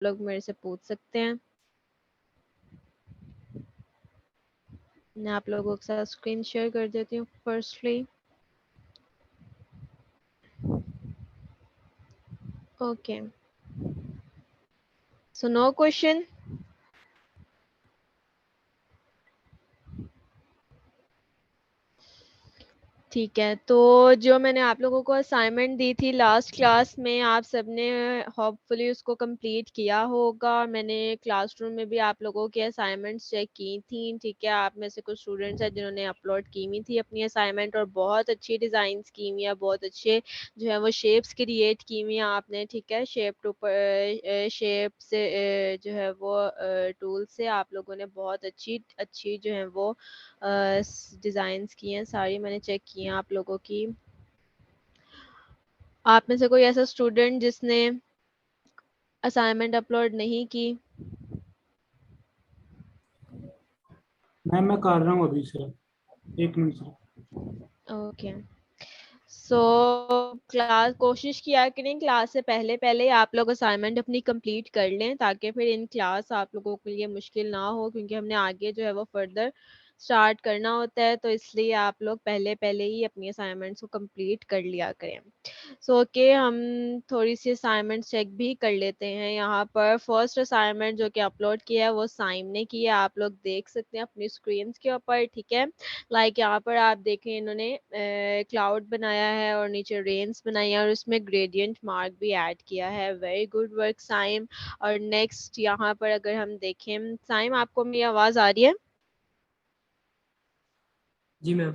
आप लोग मेरे से पूछ सकते हैं। मैं आप लोगों के साथ स्क्रीन शेयर कर देती हूँ firstly. Okay, so no question. ठीक है, तो जो मैंने आप लोगों को असाइनमेंट दी थी लास्ट क्लास में, आप सबने होपफुली उसको कंप्लीट किया होगा। मैंने क्लासरूम में भी आप लोगों की असाइनमेंट्स चेक की थी। ठीक है, आप में से कुछ स्टूडेंट्स हैं जिन्होंने अपलोड की हुई थी अपनी असाइनमेंट, और बहुत अच्छी डिज़ाइंस की हुई है, बहुत अच्छे जो है वो शेप्स क्रिएट की हुई हैं आपने। ठीक है, शेप टू शेप से जो है वो टूल से आप लोगों ने बहुत अच्छी अच्छी जो है वो डिज़ाइंस की हैं, सारी मैंने चेक की हैं आप लोगों की। आप में से कोई ऐसा स्टूडेंट जिसने असाइनमेंट अपलोड नहीं की? मैम मैं कर रहा हूँ अभी से, 1 मिनट से। ओके, सो क्लास कोशिश किया करें क्लास से पहले पहले आप लोग असाइनमेंट अपनी कंप्लीट कर लें, ताकि फिर इन क्लास आप लोगों के लिए मुश्किल ना हो, क्योंकि हमने आगे जो है वो फर्दर स्टार्ट करना होता है, तो इसलिए आप लोग पहले पहले ही अपनी असाइनमेंट्स को कंप्लीट कर लिया करें। सो ओके, हम थोड़ी सी असाइनमेंट चेक भी कर लेते हैं। यहाँ पर फर्स्ट असाइनमेंट जो कि अपलोड किया है वो साइम ने की है, आप लोग देख सकते हैं अपनी स्क्रीन के ऊपर। ठीक है, लाइक यहाँ पर आप देखें, इन्होंने क्लाउड बनाया है और नीचे रेन्स बनाई है, और उसमें ग्रेडियंट मार्क भी ऐड किया है। Very good work Saim. और नेक्स्ट यहाँ पर अगर हम देखें, साइम आपको मेरी आवाज़ आ रही है? जी मैम।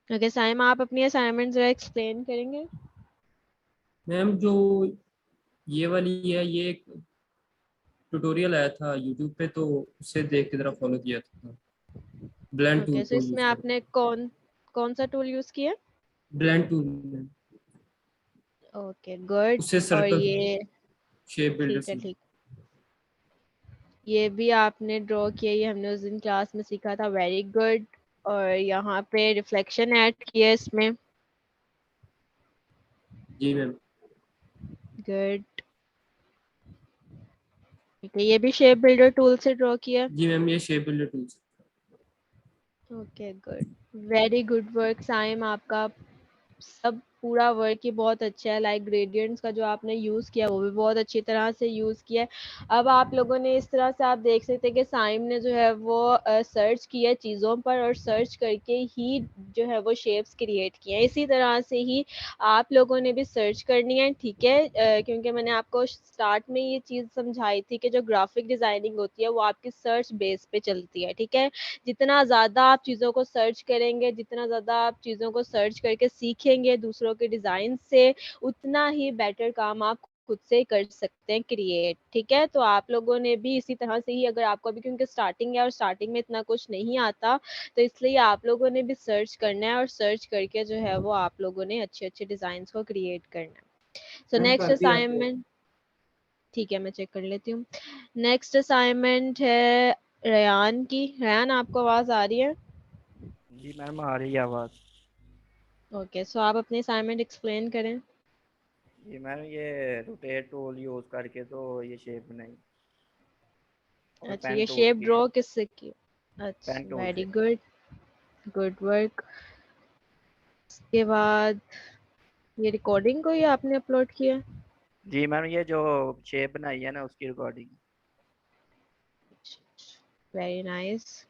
ओके साइम, आप अपनी असाइनमेंट जरा एक्सप्लेन करेंगे? मैम जो ये वाली है, ये एक ट्यूटोरियल आया था यूट्यूब पे, तो उससे देख के जरा फॉलो किया था। ब्लेंड ओके, टूल सो को इसमें यूज करके। आपने कौन कौन सा टूल यूज़ किया? ब्लेंड टूल में ओके गुड। उससे और सर्कल ये शेप बिल्डर ठीक है, सीख। ठीक, ये भी आपने ड्रॉ किया, ये हमने उस दिन क्लास में सीखा था। Very good. और यहाँ पे रिफ्लेक्शन ऐड किया इसमें। जी मैम। गुड। ठीक है, ये भी शेप बिल्डर टूल से ड्रॉ किया। जी मैम, ये शेप बिल्डर टूल से। Okay good, very good work Saim. आपका सब पूरा वर्क ही बहुत अच्छा है। लाइक ग्रेडियंट्स का जो आपने यूज़ किया वो भी बहुत अच्छी तरह से यूज़ किया है। अब आप लोगों ने इस तरह से आप देख सकते हैं कि साइम ने जो है वो सर्च किया चीज़ों पर, और सर्च करके ही जो है वो शेप्स क्रिएट किए हैं। इसी तरह से ही आप लोगों ने भी सर्च करनी है। ठीक है, क्योंकि मैंने आपको स्टार्ट में ये चीज़ समझाई थी कि जो ग्राफिक डिज़ाइनिंग होती है वो आपकी सर्च बेस पे चलती है। ठीक है, जितना ज़्यादा आप चीज़ों को सर्च करेंगे, जितना ज़्यादा आप चीज़ों को सर्च करके सीखेंगे दूसरों के डिज़ाइन से, उतना ही बेटर काम आप खुद से कर सकते हैं क्रिएट। ठीक है, तो आप लोगों ने भी इसी तरह से ही, अगर आपको भी, क्योंकि स्टार्टिंग है और स्टार्टिंग में इतना कुछ नहीं आता, तो इसलिए आप लोगों ने भी सर्च करना है, और सर्च करके जो है वो आप लोगों ने अच्छे अच्छे डिज़ाइंस को क्रिएट करना है। सो मैम नेक्स्ट कर दिया आपको। असाइनमेंट, ठीक है मैं चेक कर लेती हूँ। नेक्स्ट असाइनमेंट है रेयान की। रेयान, आपको आवाज़ आ रही है? जी मैम आ रही है आवाज़। ओके, सो आप अपनी असाइनमेंट एक्सप्लेन करें। जी मैम, ये रोटेट टूल यूज़ करके तो ये शेप बनाई, और अच्छा, पेन ये टूल शेप की, ड्रॉ किससे की? पेन अच्छा, टूल वेरी से। Good, good work. इसके बाद ये रिकॉर्डिंग को ही आपने अपलोड किया? जी मैम, ये जो शेप बनाई है ना उसकी रिकॉर्डिंग। Very nice.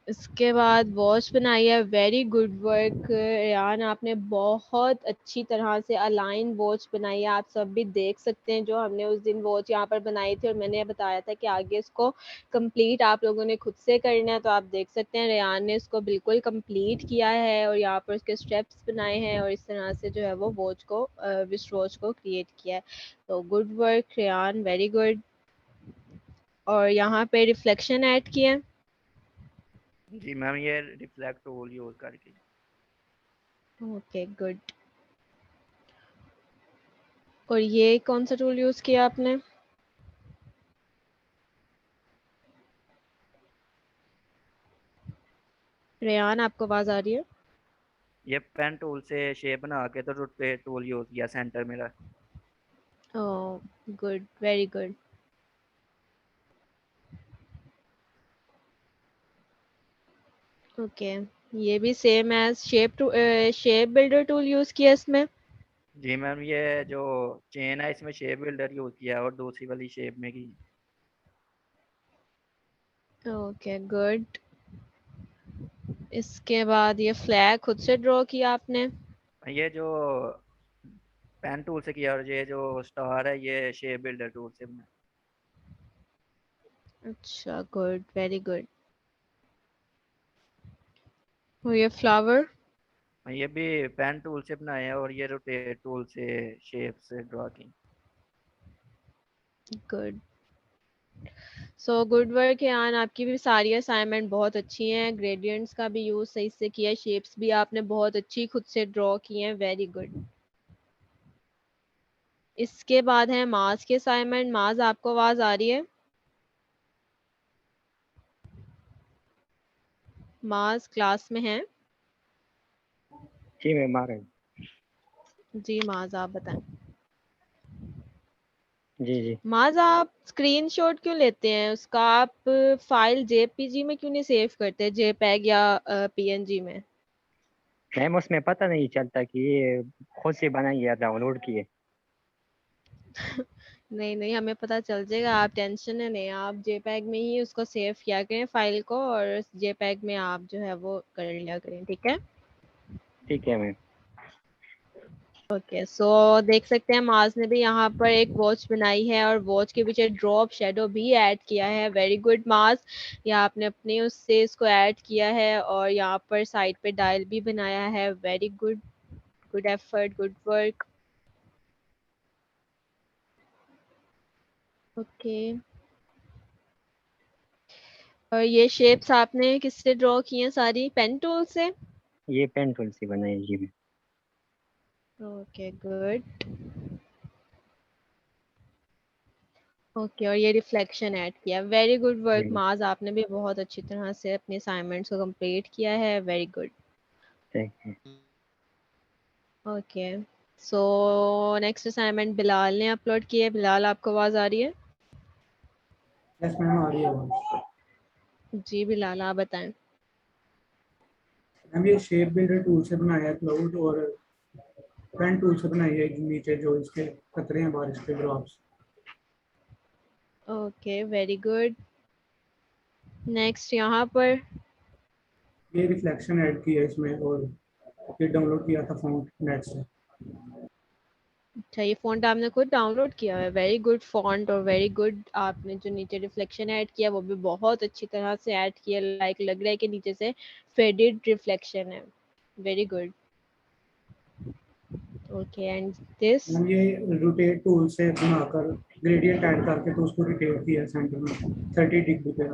इसके बाद वॉच बनाई है। वेरी गुड वर्क यान, आपने बहुत अच्छी तरह से अलाइन वॉच बनाई है। आप सब भी देख सकते हैं जो हमने उस दिन वॉच यहाँ पर बनाई थी, और मैंने बताया था कि आगे इसको कंप्लीट आप लोगों ने खुद से करना है। तो आप देख सकते हैं रेयान ने इसको बिल्कुल कंप्लीट किया है, और यहाँ पर उसके स्टेप्स बनाए हैं, और इस तरह से जो है वो वॉच को रिस्ट वॉच को क्रिएट किया है। तो good work Rayan, very good. और यहाँ पे रिफ्लेक्शन ऐड किया है। जी मैम, ये रिफ्लेक्ट टूल यूज़ करके। Okay good. और ये कौन सा टूल यूज़ किया आपने? रेयान, आपको आवाज़ आ रही है? ये पेन टूल से शेप बना के तो रोटेट टूल यूज़ किया सेंटर मेरा। Good, very good. ओके, ये भी same as shape builder tool use किया इसमें। जी मैम, ये जो चेन है इसमें शेप बिल्डर यूज किया है और दूसरी वाली शेप में की। Okay, good. इसके बाद ये फ्लैग खुद से ड्रॉ किया आपने। ये जो पेन टूल से किया और ये जो स्टार है ये शेप बिल्डर टूल से बनाया। अच्छा, गुड, वेरी गुड। और ये फ्लावर। ये भी पेन टूल से बनाए हैं और ये रोटेट टूल से शेप से ड्रॉ की। गुड। सो गुड वर्क यान, आपकी भी सारी असाइनमेंट बहुत अच्छी हैं। ग्रेडियंट्स का भी यूज सही से किया, शेप्स भी आपने बहुत अच्छी खुद से ड्रॉ की हैं, वेरी गुड। इसके बाद है मास के असाइनमेंट। मास, आपको आवाज आ रही है? मास क्लास में है? जी मैम आ रहे हैं। जी माज, आप बताएं। जी जी माज, आप स्क्रीनशॉट क्यों लेते हैं उसका? आप फाइल जेपीजी में क्यों नहीं सेव करते, जेपैग या पीएनजी में? मैम, उसमें पता नहीं चलता कि ये खुद से बनाई या डाउनलोड किए। नहीं नहीं, हमें पता चल जाएगा, आप टेंशन है नहीं। आप जेपैग में ही उसको सेव किया करें फाइल को, और जेपैग में आप जो है वो कर लिया करें, ठीक है? ठीक है मैम। ओके, सो देख सकते हैं माज ने भी यहाँ पर एक वॉच बनाई है और वॉच के पीछे ड्रॉप शेडो भी ऐड किया है। वेरी गुड माज, यहाँ आपने अपने उससे इसको ऐड किया है और यहाँ पर साइड पे डायल भी बनाया है। Very good, good effort, good work. Okay, और ये शेप्स आपने किससे ड्रॉ की हैं? सारी पेन टूल से? ये पेन टूल से बनाई है जी मैम। Okay, good. ओके, और ये रिफ्लेक्शन ऐड किया। वेरी गुड वर्क जी माज, आपने भी बहुत अच्छी तरह से अपने असाइनमेंट्स को कंप्लीट किया है, वेरी गुड। ठीक है। Okay, so next assignment Bilal ने अपलोड किया है। बिलाल, आपको आवाज आ रही है? यस मैम, आ रही है आवाज़। जी बिलाल, आप बताएं। मैम ये शेप बिल्डर टूल से बनाया है क्लाउड, और पेन टूल से बनाई है नीचे जो इसके कतरे हैं बारिश के drops. Okay, very good. Next यहाँ पर ये रिफ्लेक्शन ऐड की है इसमें, और ये डाउनलोड किया था फ़ॉन्ट नेट से। अच्छा, ये फॉन्ट आपने खुद डाउनलोड किया है। वेरी गुड फॉन्ट, और वेरी गुड आपने जो नीचे रिफ्लेक्शन ऐड किया वो भी बहुत अच्छी तरह से ऐड किया। लाइक लग रहा है कि नीचे से फेडेड रिफ्लेक्शन है। Very good. Okay, and this? Ma'am ये रोटेट टूल से बनाकर ग्रेडियंट ऐड करके तो उसको रोटेट किया सेंटर में 30 डिग्री पे।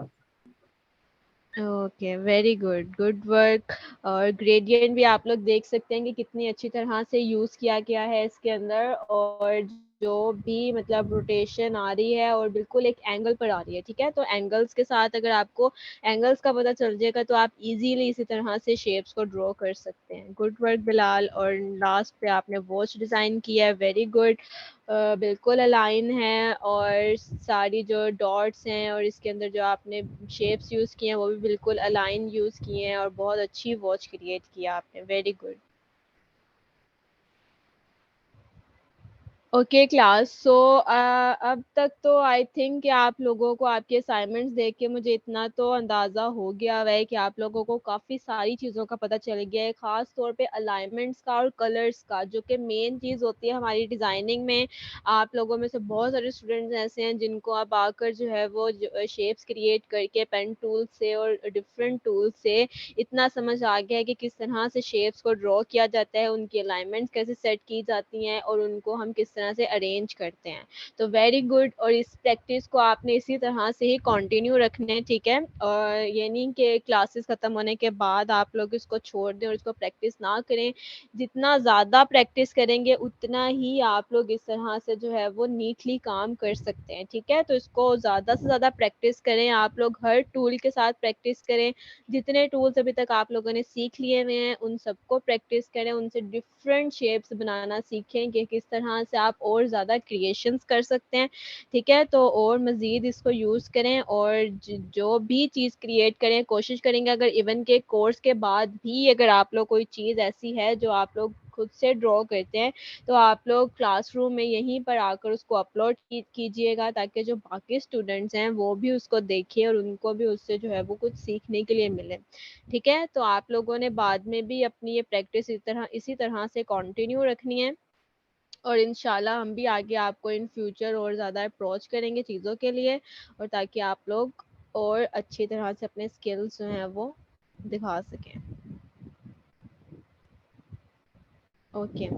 Okay, very good, good work. और ग्रेडियंट भी आप लोग देख सकते हैं कि कितनी अच्छी तरह से यूज किया गया है इसके अंदर, और जो भी मतलब रोटेशन आ रही है और बिल्कुल एक एंगल पर आ रही है, ठीक है? तो एंगल्स के साथ अगर आपको एंगल्स का पता चल जाएगा तो आप इजीली इसी तरह से शेप्स को ड्रॉ कर सकते हैं। Good work Bilal. और लास्ट पे आपने वॉच डिजाइन किया है, वेरी गुड। बिल्कुल अलाइन है, और सारी जो डॉट्स हैं और इसके अंदर जो आपने शेप्स यूज़ किए हैं वो भी बिल्कुल अलाइन यूज़ किए हैं, और बहुत अच्छी वॉच क्रिएट किया आपने, वेरी गुड। ओके क्लास, सो अब तक तो आई थिंक कि आप लोगों को आपके असाइनमेंट्स देख के मुझे इतना तो अंदाज़ा हो गया है कि आप लोगों को काफ़ी सारी चीज़ों का पता चल गया है, ख़ास तौर पे अलाइनमेंट्स का और कलर्स का, जो कि मेन चीज़ होती है हमारी डिज़ाइनिंग में। आप लोगों में से बहुत सारे स्टूडेंट्स ऐसे हैं जिनको आप आकर जो है वो शेप्स क्रिएट करके पेन टूल से और डिफरेंट टूल से इतना समझ आ गया है कि किस तरह से शेप्स को ड्रॉ किया जाता है, उनकी अलाइनमेंट्स कैसे सेट की जाती हैं और उनको हम किस तरह से अरेंज करते हैं। तो वेरी गुड, और इस प्रैक्टिस को आपने इसी तरह से ही कंटिन्यू रखना है, ठीक है? और ये नहीं कि क्लासेस खत्म होने के बाद आप लोग इसको छोड़ दें और इसको प्रैक्टिस ना करें। जितना ज़्यादा प्रैक्टिस करेंगे उतना ही आप लोग इस तरह से जो है वो नीटली काम कर सकते हैं, ठीक है? तो इसको ज़्यादा से ज़्यादा प्रैक्टिस करें, आप लोग हर टूल के साथ प्रैक्टिस करें। जितने टूल्स अभी तक आप लोगों ने सीख लिए हुए हैं उन सबको प्रैक्टिस करें, उनसे डिफरेंट शेप्स बनाना सीखें कि किस तरह से आप और ज़्यादा क्रिएशंस कर सकते हैं, ठीक है। तो और मज़ीद इसको यूज़ करें और जो भी चीज़ क्रिएट करें कोशिश करेंगे अगर इवन के कोर्स के बाद भी अगर आप लोग कोई चीज़ ऐसी है जो आप लोग खुद से ड्रॉ करते हैं तो आप लोग क्लासरूम में यहीं पर आकर उसको अपलोड कीजिएगा ताकि जो बाकी स्टूडेंट्स हैं वो भी उसको देखें और उनको भी उससे जो है वो कुछ सीखने के लिए मिले, ठीक है। तो आप लोगों ने बाद में भी अपनी ये प्रैक्टिस इसी तरह से कंटिन्यू रखनी है और इंशाल्लाह हम भी आगे आपको इन फ्यूचर और ज़्यादा अप्रोच करेंगे चीज़ों के लिए और ताकि आप लोग और अच्छी तरह से अपने स्किल्स जो हैं वो दिखा सकें। ओके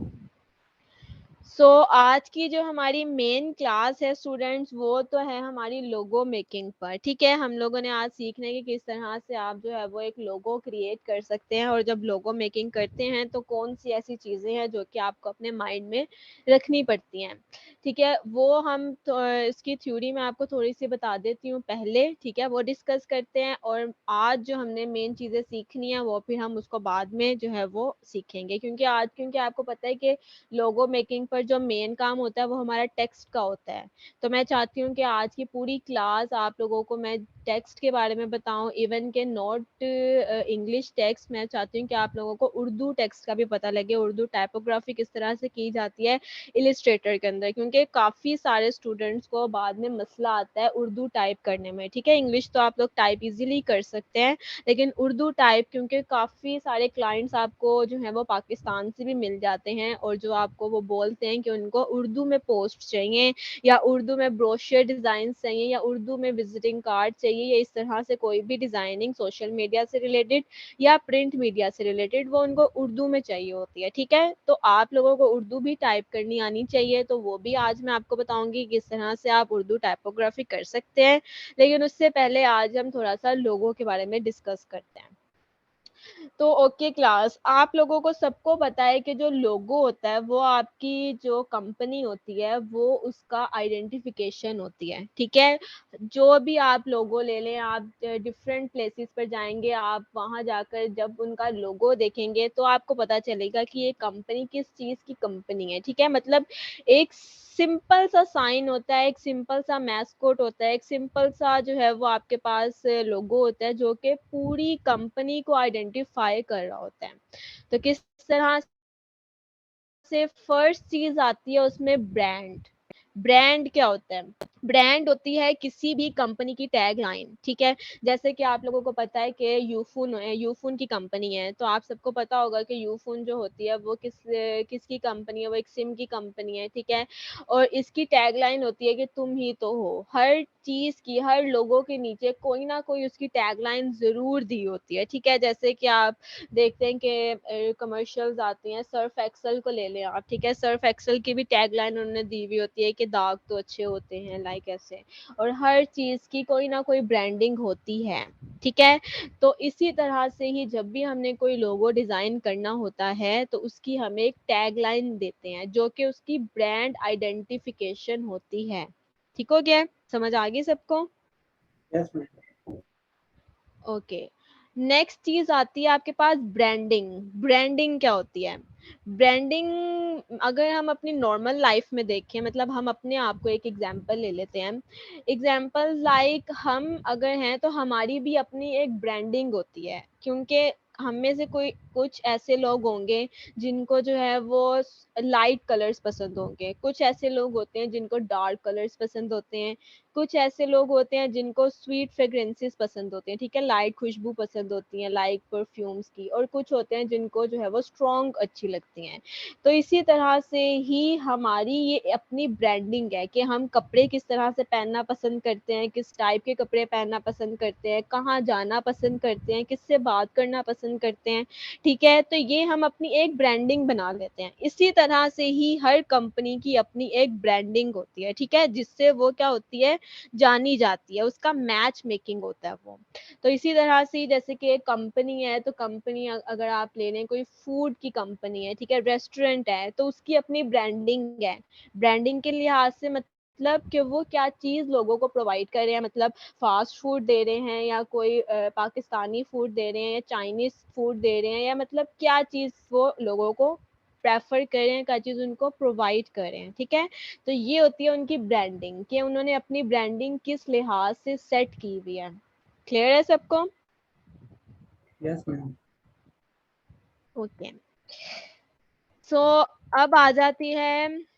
सो आज की जो हमारी मेन क्लास है स्टूडेंट्स वो तो है हमारी लोगो मेकिंग पर, ठीक है। हम लोगों ने आज सीखने की किस तरह से आप जो है वो एक लोगो क्रिएट कर सकते हैं और जब लोगो मेकिंग करते हैं तो कौन सी ऐसी चीज़ें हैं जो कि आपको अपने माइंड में रखनी पड़ती हैं, ठीक है। वो हम तो इसकी थ्योरी में आपको थोड़ी सी बता देती हूँ पहले, ठीक है, वो डिस्कस करते हैं और आज जो हमने मेन चीज़ें सीखनी है वो फिर हम उसको बाद में जो है वो सीखेंगे क्योंकि आपको पता है कि लोगो मेकिंग पर जो मेन काम होता है वो हमारा टेक्स्ट का होता है। तो मैं चाहती हूँ कि आज की पूरी क्लास आप लोगों को मैं टेक्स्ट के बारे में बताऊँ, इवन के नॉट इंग्लिश टेक्स्ट, मैं चाहती हूँ कि आप लोगों को उर्दू टेक्स्ट का भी पता लगे, उर्दू टाइपोग्राफी किस तरह से की जाती है इलिस्ट्रेटर के अंदर, क्योंकि काफ़ी सारे स्टूडेंट्स को बाद में मसला आता है उर्दू टाइप करने में, ठीक है। इंग्लिश तो आप लोग टाइप इजीली कर सकते हैं लेकिन उर्दू टाइप क्योंकि काफ़ी सारे क्लाइंट्स आपको जो है वो पाकिस्तान से भी मिल जाते हैं और जो आपको वो बोलते हैं कि उनको उर्दू में पोस्ट चाहिए या उर्दू में ब्रोशर डिज़ाइन चाहिए या उर्दू में विजिटिंग कार्ड चाहिए या इस तरह से कोई भी डिज़ाइनिंग सोशल मीडिया से रिलेटेड या प्रिंट मीडिया से रिलेटेड वो उनको उर्दू में चाहिए होती है, ठीक है। तो आप लोगों को उर्दू भी टाइप करनी आनी चाहिए, तो वो भी आज मैं आपको बताऊंगी किस तरह से आप उर्दू टाइपोग्राफी कर सकते हैं। लेकिन उससे पहले आज हम थोड़ा सा लोगों के बारे में डिस्कस करते हैं। तो ओके क्लास, आप लोगों को सबको पता है कि जो लोगो होता है वो आपकी जो कंपनी होती है वो उसका आइडेंटिफिकेशन होती है, ठीक है। जो भी आप लोगो ले लें, आप डिफरेंट प्लेसेस पर जाएंगे, आप वहां जाकर जब उनका लोगो देखेंगे तो आपको पता चलेगा कि ये कंपनी किस चीज़ की कंपनी है, ठीक है। मतलब एक सिंपल सा साइन होता है, एक सिंपल सा मैस्कोट होता है, एक सिंपल सा जो है वो आपके पास लोगो होता है जो कि पूरी कंपनी को आइडेंटिफाई कर रहा होता है। तो किस तरह से फर्स्ट चीज आती है उसमें ब्रांड। ब्रांड क्या होता है? ब्रांड होती है किसी भी कंपनी की टैग लाइन, ठीक है। जैसे कि आप लोगों को पता है कि यूफोन की कंपनी है, तो आप सबको पता होगा कि यूफोन जो होती है वो किसकी कंपनी है, वो एक सिम की कंपनी है, ठीक है। और इसकी टैग लाइन होती है कि तुम ही तो हो। हर चीज की, हर लोगों के नीचे कोई ना कोई उसकी टैग लाइन जरूर दी होती है, ठीक है। जैसे कि आप देखते हैं कि कमर्शियल्स आती हैं, सर्फ एक्सल को ले लें आप, ठीक है। सर्फ एक्सल की भी टैग लाइन उन्होंने दी हुई होती है कि दाग तो अच्छे होते हैं, लाइक ऐसे। और हर चीज़ की कोई ना कोई ब्रांडिंग होती है, ठीक है। तो इसी तरह से ही जब भी हमने कोई लोगो डिज़ाइन करना होता है तो उसकी हमें एक टैग लाइन देते हैं जो कि उसकी ब्रांड आइडेंटिफिकेशन होती है। ठीक हो गया? समझ आ गई सबको? Yes ma'am. ओके, नेक्स्ट चीज आती है आपके पास ब्रांडिंग। ब्रांडिंग क्या होती है? ब्रांडिंग अगर हम अपनी नॉर्मल लाइफ में देखें, मतलब हम अपने आप को एक एग्जांपल ले लेते हैं। एग्जांपल लाइक हम अगर हैं तो हमारी भी अपनी एक ब्रांडिंग होती है, क्योंकि हम में से कोई कुछ ऐसे लोग होंगे जिनको जो है वो लाइट कलर्स पसंद होंगे, कुछ ऐसे लोग होते हैं जिनको डार्क कलर्स पसंद होते हैं, कुछ ऐसे लोग होते हैं जिनको स्वीट फ्रेग्रेंसेस पसंद होते हैं, ठीक है, लाइट खुशबू पसंद होती है लाइक परफ्यूम्स की, और कुछ होते हैं जिनको जो है वो स्ट्रॉन्ग अच्छी लगती हैं। तो इसी तरह से ही हमारी ये अपनी ब्रांडिंग है कि हम कपड़े किस तरह से पहनना पसंद करते हैं, किस टाइप के कपड़े पहनना पसंद करते हैं, कहाँ जाना पसंद करते हैं, किससे बात करना पसंद करते हैं, ठीक है। तो ये हम अपनी एक ब्रांडिंग बना लेते हैं। इसी तरह से ही हर कंपनी की अपनी एक ब्रांडिंग होती है, ठीक है, जिससे वो क्या होती है, जानी जाती है, उसका मैच मेकिंग होता है वो। तो इसी तरह से जैसे कि एक कंपनी है, तो कंपनी अगर आप ले लें, कोई फूड की कंपनी है, ठीक है, रेस्टोरेंट है, तो उसकी अपनी ब्रांडिंग है। ब्रांडिंग के लिहाज से मतलब कि वो क्या चीज़ लोगों को प्रोवाइड कर रहे हैं, मतलब फास्ट फूड दे रहे हैं या कोई पाकिस्तानी फूड दे रहे हैं या चाइनीज फूड दे रहे हैं, या मतलब क्या चीज़ वो लोगों को प्रेफर कर रहे हैं, क्या चीज उनको प्रोवाइड कर रहे हैं, ठीक है। तो ये होती है उनकी ब्रांडिंग, कि उन्होंने अपनी ब्रांडिंग किस लिहाज से सेट की हुई है। क्लियर है सबको? Yes, ma'am. ओके, सो अब आ जाती है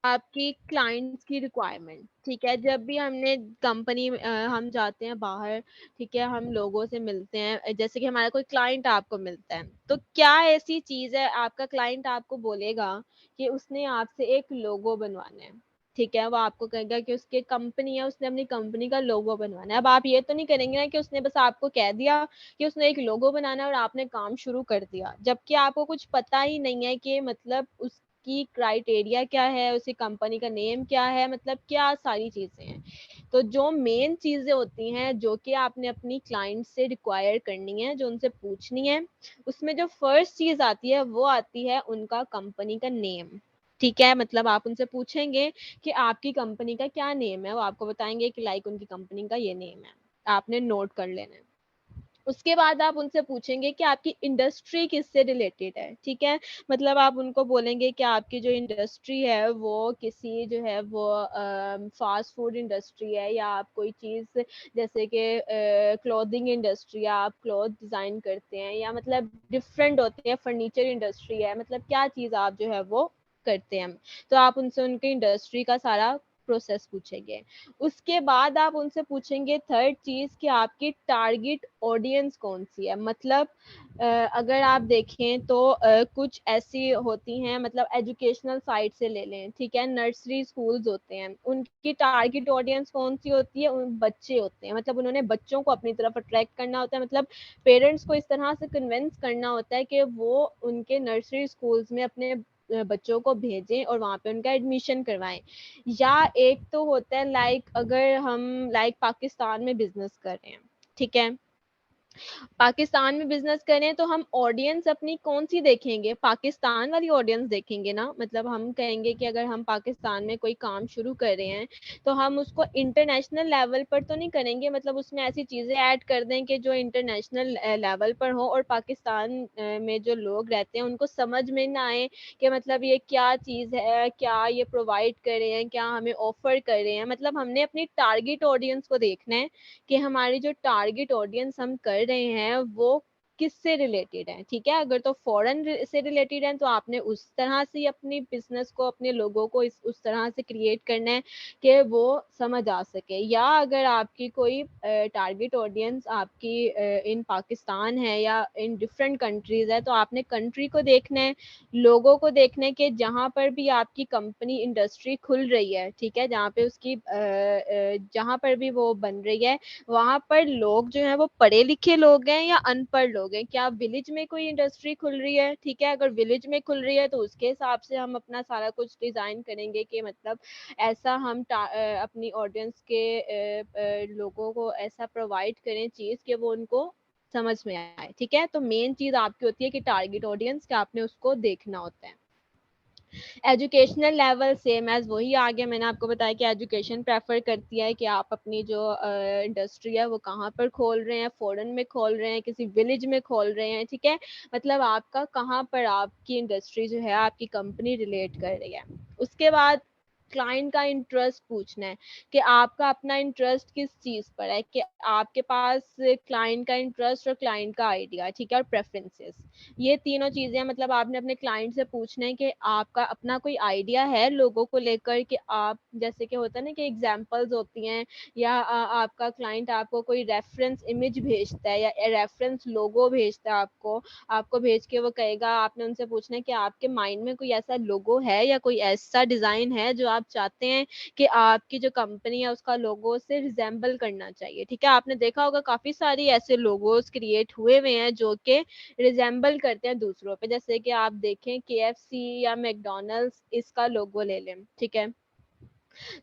आपकी क्लाइंट्स की रिक्वायरमेंट, ठीक है। जब भी हमने कंपनी हम जाते हैं बाहर, ठीक है, हम लोगों से मिलते हैं, जैसे कि हमारा कोई क्लाइंट आपको मिलता है, तो क्या ऐसी चीज है आपका क्लाइंट आपको बोलेगा कि उसने आपसे एक लोगो बनवाना है, ठीक है। वो आपको कहेगा कि उसकी कंपनी है, उसने अपनी कंपनी का लोगो बनवाना है। अब आप ये तो नहीं करेंगे ना कि उसने बस आपको कह दिया कि उसने एक लोगो बनाना है और आपने काम शुरू कर दिया, जबकि आपको कुछ पता ही नहीं है कि मतलब उस की क्राइटेरिया क्या है, उसकी कंपनी का नेम क्या है, मतलब क्या सारी चीजें हैं। तो जो मेन चीजें होती हैं जो कि आपने अपनी क्लाइंट से रिक्वायर करनी है, जो उनसे पूछनी है, उसमें जो फर्स्ट चीज आती है वो आती है उनका कंपनी का नेम, ठीक है। मतलब आप उनसे पूछेंगे कि आपकी कंपनी का क्या नेम है, वो आपको बताएंगे कि लाइक उनकी कंपनी का ये नेम है, आपने नोट कर लेना है। उसके बाद आप उनसे पूछेंगे कि आपकी इंडस्ट्री किससे रिलेटेड है, ठीक है। मतलब आप उनको बोलेंगे कि आपकी जो इंडस्ट्री है वो किसी जो है वो फास्ट फूड इंडस्ट्री है, या आप कोई चीज़ जैसे कि क्लोथिंग इंडस्ट्री है, आप क्लॉथ डिज़ाइन करते हैं, या मतलब डिफरेंट होते हैं, फर्नीचर इंडस्ट्री है, मतलब क्या चीज़ आप जो है वो करते हैं। तो आप उनसे उनकी इंडस्ट्री का सारा प्रोसेस पूछेंगे। उसके बाद आप उनसे पूछेंगे थर्ड चीज कि आपकी टारगेट ऑडियंस कौन सी है। मतलब अगर आप देखें तो कुछ ऐसी होती हैं, मतलब एजुकेशनल साइड से ले लें, ठीक है, नर्सरी स्कूल्स होते हैं, उनकी टारगेट ऑडियंस कौन सी होती है, उन बच्चे होते हैं। मतलब उन्होंने बच्चों को अपनी तरफ अट्रैक्ट करना होता है, मतलब पेरेंट्स को इस तरह से कन्विंस करना होता है कि वो उनके नर्सरी स्कूल्स में अपने बच्चों को भेजें और वहाँ पे उनका एडमिशन करवाएं। या एक तो होता है लाइक अगर हम लाइक पाकिस्तान में बिजनेस कर रहे हैं, ठीक है, पाकिस्तान में बिजनेस करें तो हम ऑडियंस अपनी कौन सी देखेंगे, पाकिस्तान वाली ऑडियंस देखेंगे ना। मतलब हम कहेंगे कि अगर हम पाकिस्तान में कोई काम शुरू कर रहे हैं तो हम उसको इंटरनेशनल लेवल पर तो नहीं करेंगे, मतलब उसमें ऐसी चीज़ें ऐड कर दें कि जो इंटरनेशनल लेवल पर हो और पाकिस्तान में जो लोग रहते हैं उनको समझ में ना आए कि मतलब ये क्या चीज़ है, क्या ये प्रोवाइड कर रहे हैं, क्या हमें ऑफर कर रहे हैं। मतलब हमने अपनी टारगेट ऑडियंस को देखना है कि हमारी जो टारगेट ऑडियंस हम कर रहे हैं वो किससे रिलेटेड है, ठीक है। अगर तो फॉरेन से रिलेटेड है तो आपने उस तरह से अपनी बिजनेस को, अपने लोगों को उस तरह से क्रिएट करना है कि वो समझ आ सके। या अगर आपकी कोई टारगेट ऑडियंस आपकी इन पाकिस्तान है या इन डिफरेंट कंट्रीज है, तो आपने कंट्री को देखना है, लोगों को देखना है कि जहाँ पर भी आपकी कंपनी इंडस्ट्री खुल रही है, ठीक है, जहाँ पे उसकी जहाँ पर भी वो बन रही है वहां पर लोग जो है वो पढ़े लिखे लोग हैं या अनपढ़ लोग हैं। क्या विलेज में कोई इंडस्ट्री खुल रही है, ठीक है, अगर विलेज में खुल रही है तो उसके हिसाब से हम अपना सारा कुछ डिजाइन करेंगे कि मतलब ऐसा हम अपनी ऑडियंस के लोगों को ऐसा प्रोवाइड करें चीज कि वो उनको समझ में आए, ठीक है। तो मेन चीज आपकी होती है कि टारगेट ऑडियंस का आपने उसको देखना होता है। एजुकेशनल लेवल सेम एज वही आ गया, मैंने आपको बताया कि एजुकेशन प्रेफर करती है कि आप अपनी जो इंडस्ट्री है वो कहाँ पर खोल रहे हैं, फॉरेन में खोल रहे हैं, किसी विलेज में खोल रहे हैं, ठीक है। मतलब आपका कहाँ पर आपकी इंडस्ट्री जो है, आपकी कंपनी रिलेट कर रही है। उसके बाद क्लाइंट का इंटरेस्ट पूछना है कि आपका अपना इंटरेस्ट किस चीज पर है, कि आपके पास क्लाइंट का इंटरेस्ट और क्लाइंट का आइडिया, ठीक है, और प्रेफरेंसेस, ये तीनों चीजें मतलब आपने अपने क्लाइंट से पूछना है कि आपका अपना कोई आइडिया है लोगों को लेकर, कि आप जैसे कि होता है ना कि एग्जांपल्स होती हैं, या आपका क्लाइंट आपको कोई रेफरेंस इमेज भेजता है या रेफरेंस लोगो भेजता है आपको, आपको भेज के वो कहेगा, आपने उनसे पूछना है कि आपके माइंड में कोई ऐसा लोगो है या कोई ऐसा डिजाइन है जो आप चाहते हैं कि आपकी जो कंपनी है उसका लोगो से रिजेंबल करना चाहिए, ठीक है। आपने देखा होगा काफी सारी ऐसे लोगोस क्रिएट हुए हैं जो कि रिजेंबल करते हैं दूसरों पे। जैसे कि आप देखें KFC या मैकडॉनल्ड्स, इसका लोगो ले लें, ठीक है,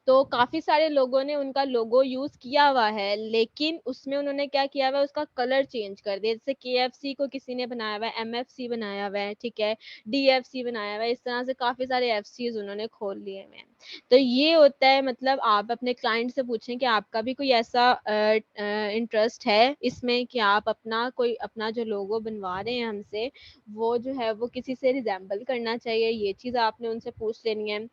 तो काफी सारे लोगों ने उनका लोगो यूज किया हुआ है, लेकिन उसमें उन्होंने क्या किया हुआ है, उसका कलर चेंज कर दिया। जैसे KFC को किसी ने बनाया हुआ है, MFC बनाया हुआ है, ठीक है, DFC बनाया हुआ है, इस तरह से काफी सारे FCs उन्होंने खोल लिए हुए हैं। तो ये होता है, मतलब आप अपने क्लाइंट से पूछें कि आपका भी कोई ऐसा इंटरेस्ट है इसमें कि आप अपना जो लोगो बनवा रहे हैं हमसे, वो जो है वो किसी से रिजेंबल करना चाहिए। ये चीज आपने उनसे पूछ लेनी है।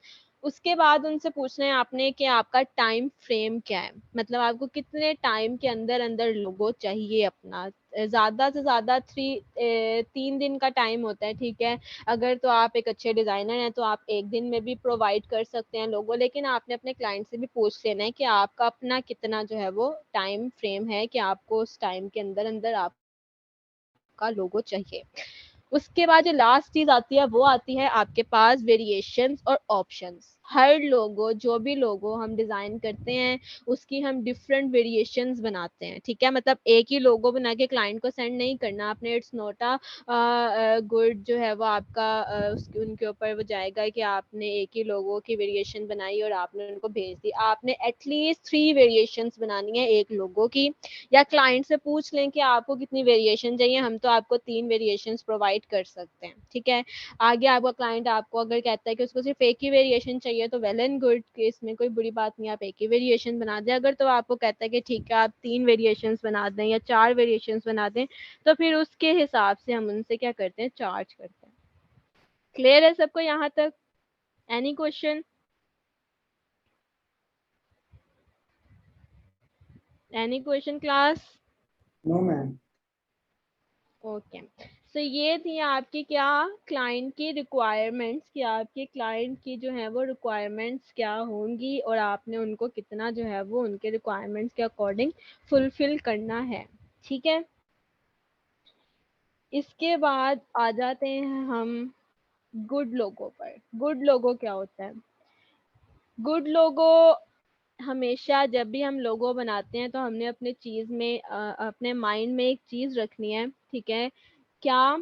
उसके बाद उनसे पूछना है आपने कि आपका टाइम फ्रेम क्या है, मतलब आपको कितने टाइम के अंदर अंदर लोगो चाहिए अपना। ज्यादा से ज्यादा 3 दिन का टाइम होता है, ठीक है। अगर तो आप एक अच्छे डिजाइनर हैं तो आप एक दिन में भी प्रोवाइड कर सकते हैं लोगो, लेकिन आपने अपने क्लाइंट से भी पूछ लेना है कि आपका अपना कितना जो है वो टाइम फ्रेम है कि आपको उस टाइम के अंदर अंदर आपका लोगो चाहिए। उसके बाद जो लास्ट चीज आती है वो आती है आपके पास वेरिएशंस और ऑप्शंस। हर लोगो, जो भी लोगो हम डिजाइन करते हैं उसकी हम डिफरेंट वेरिएशंस बनाते हैं, ठीक है। मतलब एक ही लोगो बना के क्लाइंट को सेंड नहीं करना आपने। इट्स नॉट अ गुड जो है वो आपका उसके उनके ऊपर वो जाएगा कि आपने एक ही लोगो की वेरिएशन बनाई और आपने उनको भेज दी। आपने एटलीस्ट 3 वेरिएशंस बनानी है एक लोगो की, या क्लाइंट से पूछ लें कि आपको कितनी वेरिएशन चाहिए, हम तो आपको 3 वेरिएशंस प्रोवाइड कर सकते हैं, ठीक है। आगे आपका क्लाइंट आपको अगर कहता है कि उसको सिर्फ एक ही वेरिएशन चाहिए तो वेल एंड गुड, कि इसमें कोई बुरी बात नहीं, आप एक ही वेरिएशन बना दें। अगर तो आपको कहता है कि ठीक है आप 3 वेरिएशंस बना दें या 4 वेरिएशंस बना दें, तो फिर उसके हिसाब से हम उनसे क्या करते हैं, चार्ज करते हैं। क्लियर है सबको यहाँ तक? Any question? Any question class? No ma'am. Okay, so ये थी आपकी क्या, क्लाइंट की रिक्वायरमेंट्स, कि आपके क्लाइंट की जो है वो रिक्वायरमेंट्स क्या होंगी और आपने उनको कितना जो है वो उनके रिक्वायरमेंट्स के अकॉर्डिंग फुलफिल करना है, ठीक है। इसके बाद आ जाते हैं हम गुड लोगों पर। गुड लोगो क्या होता है? गुड लोगो, हमेशा जब भी हम लोगो बनाते हैं तो हमने अपने चीज में अपने माइंड में एक चीज रखनी है, ठीक है। क्या?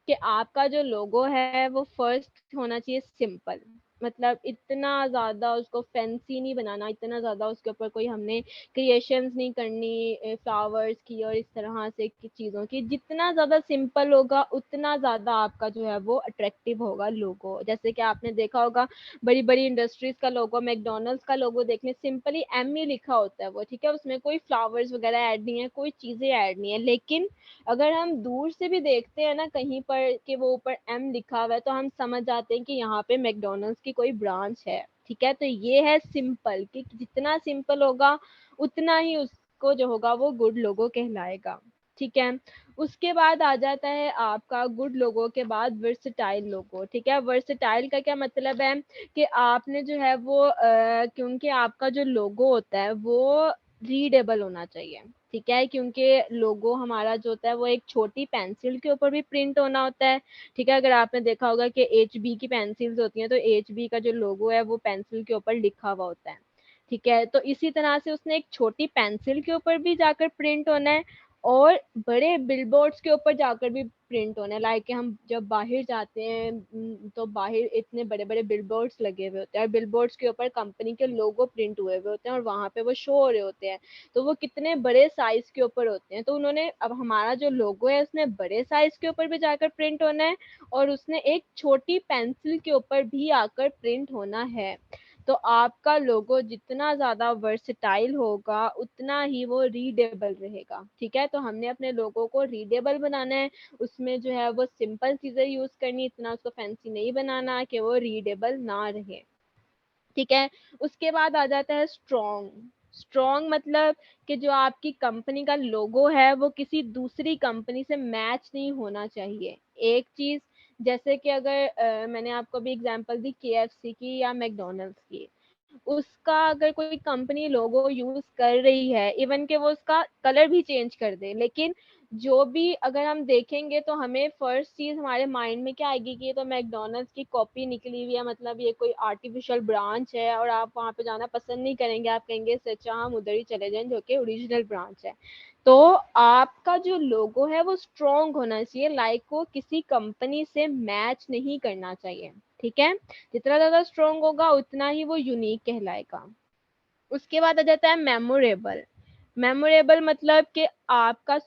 कि आपका जो लोगो है वो फर्स्ट होना चाहिए सिंपल। मतलब इतना ज्यादा उसको फैंसी नहीं बनाना, इतना ज्यादा उसके ऊपर कोई हमने क्रिएशंस नहीं करनी फ्लावर्स की और इस तरह से की चीजों की। जितना ज्यादा सिंपल होगा उतना ज्यादा आपका जो है वो अट्रैक्टिव होगा लोगो। जैसे कि आपने देखा होगा बड़ी बड़ी इंडस्ट्रीज का लोगो, मैकडोनल्ड्स का लोगो देखने सिंपली एम ही लिखा होता है वो, ठीक है। उसमें कोई फ्लावर्स वगैरह ऐड नहीं है, कोई चीजें ऐड नहीं है। लेकिन अगर हम दूर से भी देखते हैं ना कहीं पर कि वो ऊपर एम लिखा हुआ है, तो हम समझ जाते हैं कि यहाँ पे मैकडोनल्ड्स की कोई ब्रांच है, ठीक है। तो ये है सिंपल, कि जितना सिंपल होगा उतना ही उसको जो होगा वो गुड लोगो कहलाएगा, ठीक है। उसके बाद आ जाता है आपका गुड लोगो के बाद वर्सटाइल लोगो, ठीक है। वर्सटाइल का क्या मतलब है कि आपने जो है वो क्योंकि आपका जो लोगो होता है वो रीडेबल होना चाहिए, ठीक है। क्योंकि लोगो हमारा जो होता है वो एक छोटी पेंसिल के ऊपर भी प्रिंट होना होता है, ठीक है। अगर आपने देखा होगा कि HB की पेंसिल्स होती हैं तो HB का जो लोगो है वो पेंसिल के ऊपर लिखा हुआ होता है, ठीक है। तो इसी तरह से उसने एक छोटी पेंसिल के ऊपर भी जाकर प्रिंट होना है और बड़े बिलबोर्ड्स के ऊपर जाकर भी प्रिंट होना है। लाइक हम जब बाहर जाते हैं तो बाहर इतने बड़े बड़े बिलबोर्ड्स लगे हुए होते हैं और बिलबोर्ड्स के ऊपर कंपनी के लोगो प्रिंट हुए हुए होते हैं और वहां पे वो शो हो रहे होते हैं। तो वो कितने बड़े साइज के ऊपर होते हैं। तो उन्होंने, अब हमारा जो लोगो है उसने बड़े साइज के ऊपर भी जाकर प्रिंट होना है और उसने एक छोटी पेंसिल के ऊपर भी आकर प्रिंट होना है। तो आपका लोगो जितना ज्यादा वर्सटाइल होगा उतना ही वो रीडेबल रहेगा, ठीक है। तो हमने अपने लोगो को रीडेबल बनाना है, उसमें जो है वो सिंपल चीजें यूज करनी, इतना उसको फैंसी नहीं बनाना कि वो रीडेबल ना रहे, ठीक है। उसके बाद आ जाता है स्ट्रॉन्ग। स्ट्रॉन्ग मतलब कि जो आपकी कंपनी का लोगो है वो किसी दूसरी कंपनी से मैच नहीं होना चाहिए। एक चीज, जैसे कि अगर मैंने आपको भी एग्जांपल दी KFC की या मैकडोनल्ड्स की, उसका अगर कोई कंपनी लोगो यूज कर रही है, इवन के वो उसका कलर भी चेंज कर दे, लेकिन जो भी अगर हम देखेंगे तो हमें फर्स्ट चीज हमारे माइंड में क्या आएगी कि ये तो मैकडोनल्ड्स की कॉपी निकली हुई है, मतलब ये कोई आर्टिफिशियल ब्रांच है और आप वहां पे जाना पसंद नहीं करेंगे, आप कहेंगे इससे अच्छा हम उधर ही चले जाएं जो कि ओरिजिनल ब्रांच है। तो आपका जो लोगो है वो स्ट्रॉन्ग होना चाहिए, लाइक वो किसी कंपनी से मैच नहीं करना चाहिए, ठीक है, जितना ज्यादा स्ट्रॉन्ग होगा उतना ही वो यूनिक कहलाएगा। उसके बाद आ जाता है मेमोरेबल। मेमोरेबल मतलब कि आपका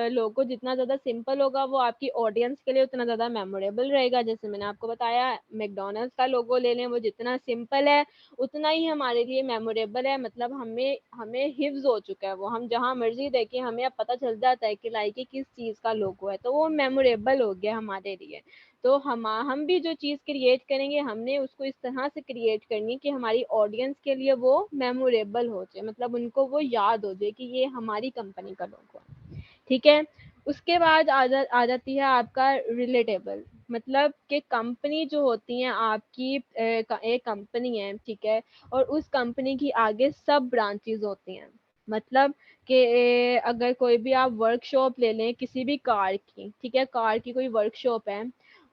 लोगो जितना ज्यादा सिंपल होगा वो आपकी ऑडियंस के लिए उतना ज्यादा मेमोरेबल रहेगा। जैसे मैंने आपको बताया मैकडॉनल्ड्स का लोगो ले लें, वो जितना सिंपल है उतना ही हमारे लिए मेमोरेबल है। मतलब हमें हमें हिफ्ज हो चुका है वो, हम जहाँ मर्जी देखें हमें अब पता चल जाता है कि लाइक किस चीज का लोगो है, तो वो मेमोरेबल हो गया हमारे लिए। तो हम भी जो चीज़ क्रिएट करेंगे हमने उसको इस तरह से क्रिएट करनी है कि हमारी ऑडियंस के लिए वो मेमोरेबल हो जाए, मतलब उनको वो याद हो जाए कि ये हमारी कंपनी का लोगो है। ठीक है, उसके बाद आ जाती है आपका रिलेटेबल। मतलब कि कंपनी जो होती है आपकी एक कंपनी है, ठीक है, और उस कंपनी की आगे सब ब्रांचेस होती हैं। मतलब कि अगर कोई भी आप वर्कशॉप ले लें किसी भी कार की, ठीक है, कार की कोई वर्कशॉप है,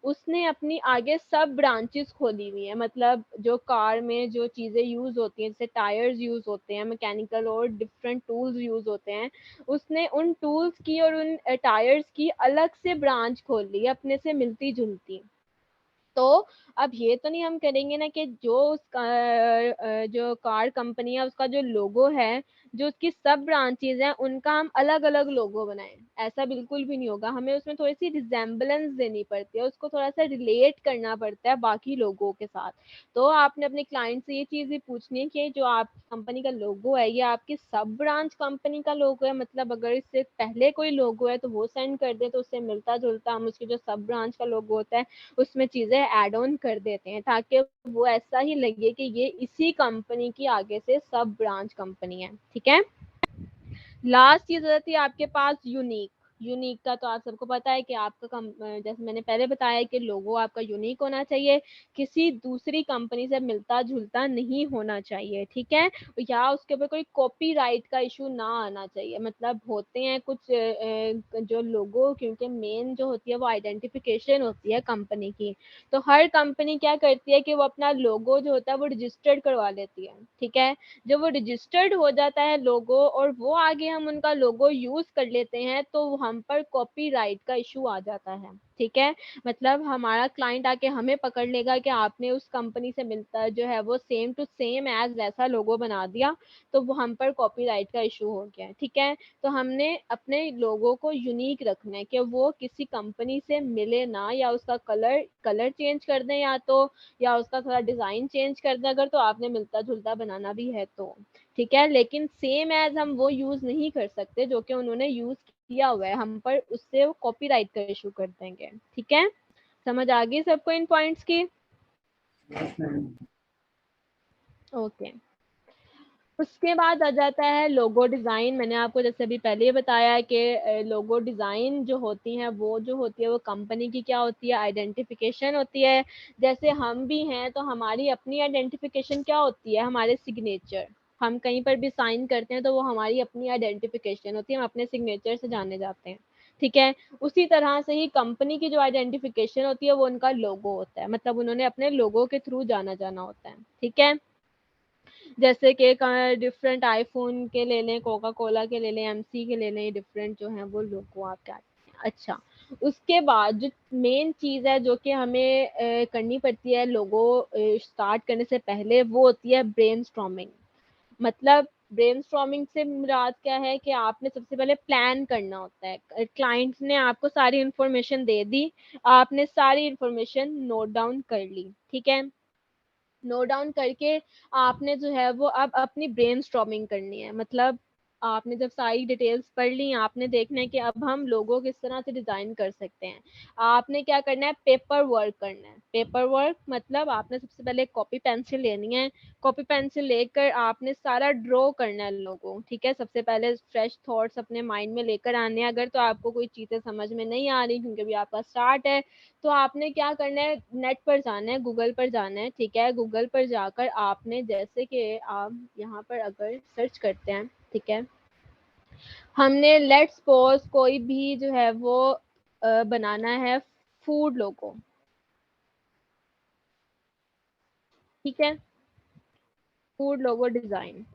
उसने अपनी आगे सब ब्रांचेस खोली हुई है। मतलब जो कार में जो चीज़ें यूज़ होती हैं, जैसे टायर्स यूज़ होते हैं, मैकेनिकल और डिफरेंट टूल्स यूज़ होते हैं, उसने उन टूल्स की और उन टायर्स की अलग से ब्रांच खोल ली है अपने से मिलती जुलती। तो अब ये तो नहीं हम करेंगे ना कि जो जो कार कंपनी है उसका जो लोगो है, जो उसकी सब ब्रांचेस हैं उनका हम अलग अलग लोगो बनाएं, ऐसा बिल्कुल भी नहीं होगा। हमें उसमें थोड़ी सी रिजेम्बलेंस देनी पड़ती है, उसको थोड़ा सा रिलेट करना पड़ता है बाकी लोगों के साथ। तो आपने अपने क्लाइंट से ये चीज़ भी पूछनी है कि जो आप कंपनी का लोगो है ये आपकी सब ब्रांच कंपनी का लोगो है। मतलब अगर इससे पहले कोई लोगो है तो वो सेंड कर दे, तो उससे मिलता जुलता हम उसकी जो सब ब्रांच का लोगो होता है उसमें चीजें ऐड ऑन कर देते हैं, ताकि वो ऐसा ही लगे कि ये इसी कंपनी की आगे से सब ब्रांच कंपनी है। ठीक है, लास्ट चीज आती है आपके पास यूनिक। यूनिक का तो आप सबको पता है कि आपका जैसे मैंने पहले बताया कि लोगो आपका यूनिक होना चाहिए, किसी दूसरी कंपनी से मिलता जुलता नहीं होना चाहिए। ठीक है, या उसके ऊपर कोई कॉपीराइट का इशू ना आना चाहिए। मतलब होते हैं कुछ जो लोगो, क्योंकि मेन जो होती है वो आइडेंटिफिकेशन होती है कंपनी की, तो हर कंपनी क्या करती है कि वो अपना लोगो जो होता है वो रजिस्टर्ड करवा लेती है। ठीक है, जब वो रजिस्टर्ड हो जाता है लोगो और वो आगे हम उनका लोगो यूज कर लेते हैं तो हम पर कॉपीराइट का इशू आ जाता है। ठीक है, मतलब हमारा क्लाइंट आके हमें पकड़ लेगा कि आपने उस कंपनी से मिलता जो है वो सेम टू सेम एज वैसा लोगो बना दिया, तो वो हम पर कॉपीराइट का इशू हो गया है। ठीक है, तो हमने अपने लोगो को यूनिक रखना है कि वो किसी कंपनी से मिले ना, या उसका कलर कलर चेंज कर दें या तो, या उसका थोड़ा डिजाइन चेंज कर दें अगर तो आपने मिलता जुलता बनाना भी है तो। ठीक है, लेकिन सेम एज हम वो यूज नहीं कर सकते जो कि उन्होंने यूज किया हुआ है, हम पर उससे वो कॉपीराइट का इशू कर देंगे। ठीक है, समझ आ गई सबको इन पॉइंट्स की? Yes ma'am. ओके, उसके बाद आ जाता है लोगो डिज़ाइन। मैंने आपको जैसे अभी पहले ही बताया है कि लोगो डिज़ाइन जो होती हैं वो जो होती है वो कंपनी की क्या होती है, आइडेंटिफिकेशन होती है। जैसे हम भी हैं तो हमारी अपनी आइडेंटिफिकेशन क्या होती है, हमारे सिग्नेचर। हम कहीं पर भी साइन करते हैं तो वो हमारी अपनी आइडेंटिफिकेशन होती है, हम अपने सिग्नेचर से जाने जाते हैं। ठीक है, उसी तरह से ही कंपनी की जो आइडेंटिफिकेशन होती है वो उनका लोगो होता है, मतलब उन्होंने अपने लोगो के थ्रू जाना जाना होता है। ठीक है, जैसे कि डिफरेंट आईफोन के ले लें, कोका कोला के ले लें, एमसी के ले लें, डिफरेंट जो है वो लोगो आपके आते हैं। अच्छा, उसके बाद जो मेन चीज़ है जो कि हमें करनी पड़ती है लोगो स्टार्ट करने से पहले, वो होती है ब्रेनस्टॉर्मिंग। मतलब ब्रेनस्टॉर्मिंग से मुराद क्या है कि आपने सबसे पहले प्लान करना होता है। क्लाइंट ने आपको सारी इंफॉर्मेशन दे दी, आपने सारी इंफॉर्मेशन नोट डाउन कर ली। ठीक है, नोट डाउन करके आपने जो है वो अब अपनी ब्रेनस्टॉर्मिंग करनी है। मतलब आपने जब सारी डिटेल्स पढ़ ली, आपने देखना है कि अब हम लोगों किस तरह से डिजाइन कर सकते हैं। आपने क्या करना है, पेपर वर्क करना है। पेपर वर्क मतलब आपने सबसे पहले कॉपी पेंसिल लेनी है, कॉपी पेंसिल लेकर आपने सारा ड्रॉ करना है लोगों। ठीक है, सबसे पहले फ्रेश थॉट्स अपने माइंड में लेकर आने हैं। अगर तो आपको कोई चीजें समझ में नहीं आ रही क्योंकि अभी आपका स्टार्ट है, तो आपने क्या करना है, नेट पर जाना है, गूगल पर जाना है। ठीक है, गूगल पर जाकर आपने जैसे कि आप यहाँ पर अगर सर्च करते हैं, ठीक है, हमने लेट्स सपोज कोई भी जो है वो बनाना है फूड लोगो। ठीक है, फूड लोगो डिजाइन।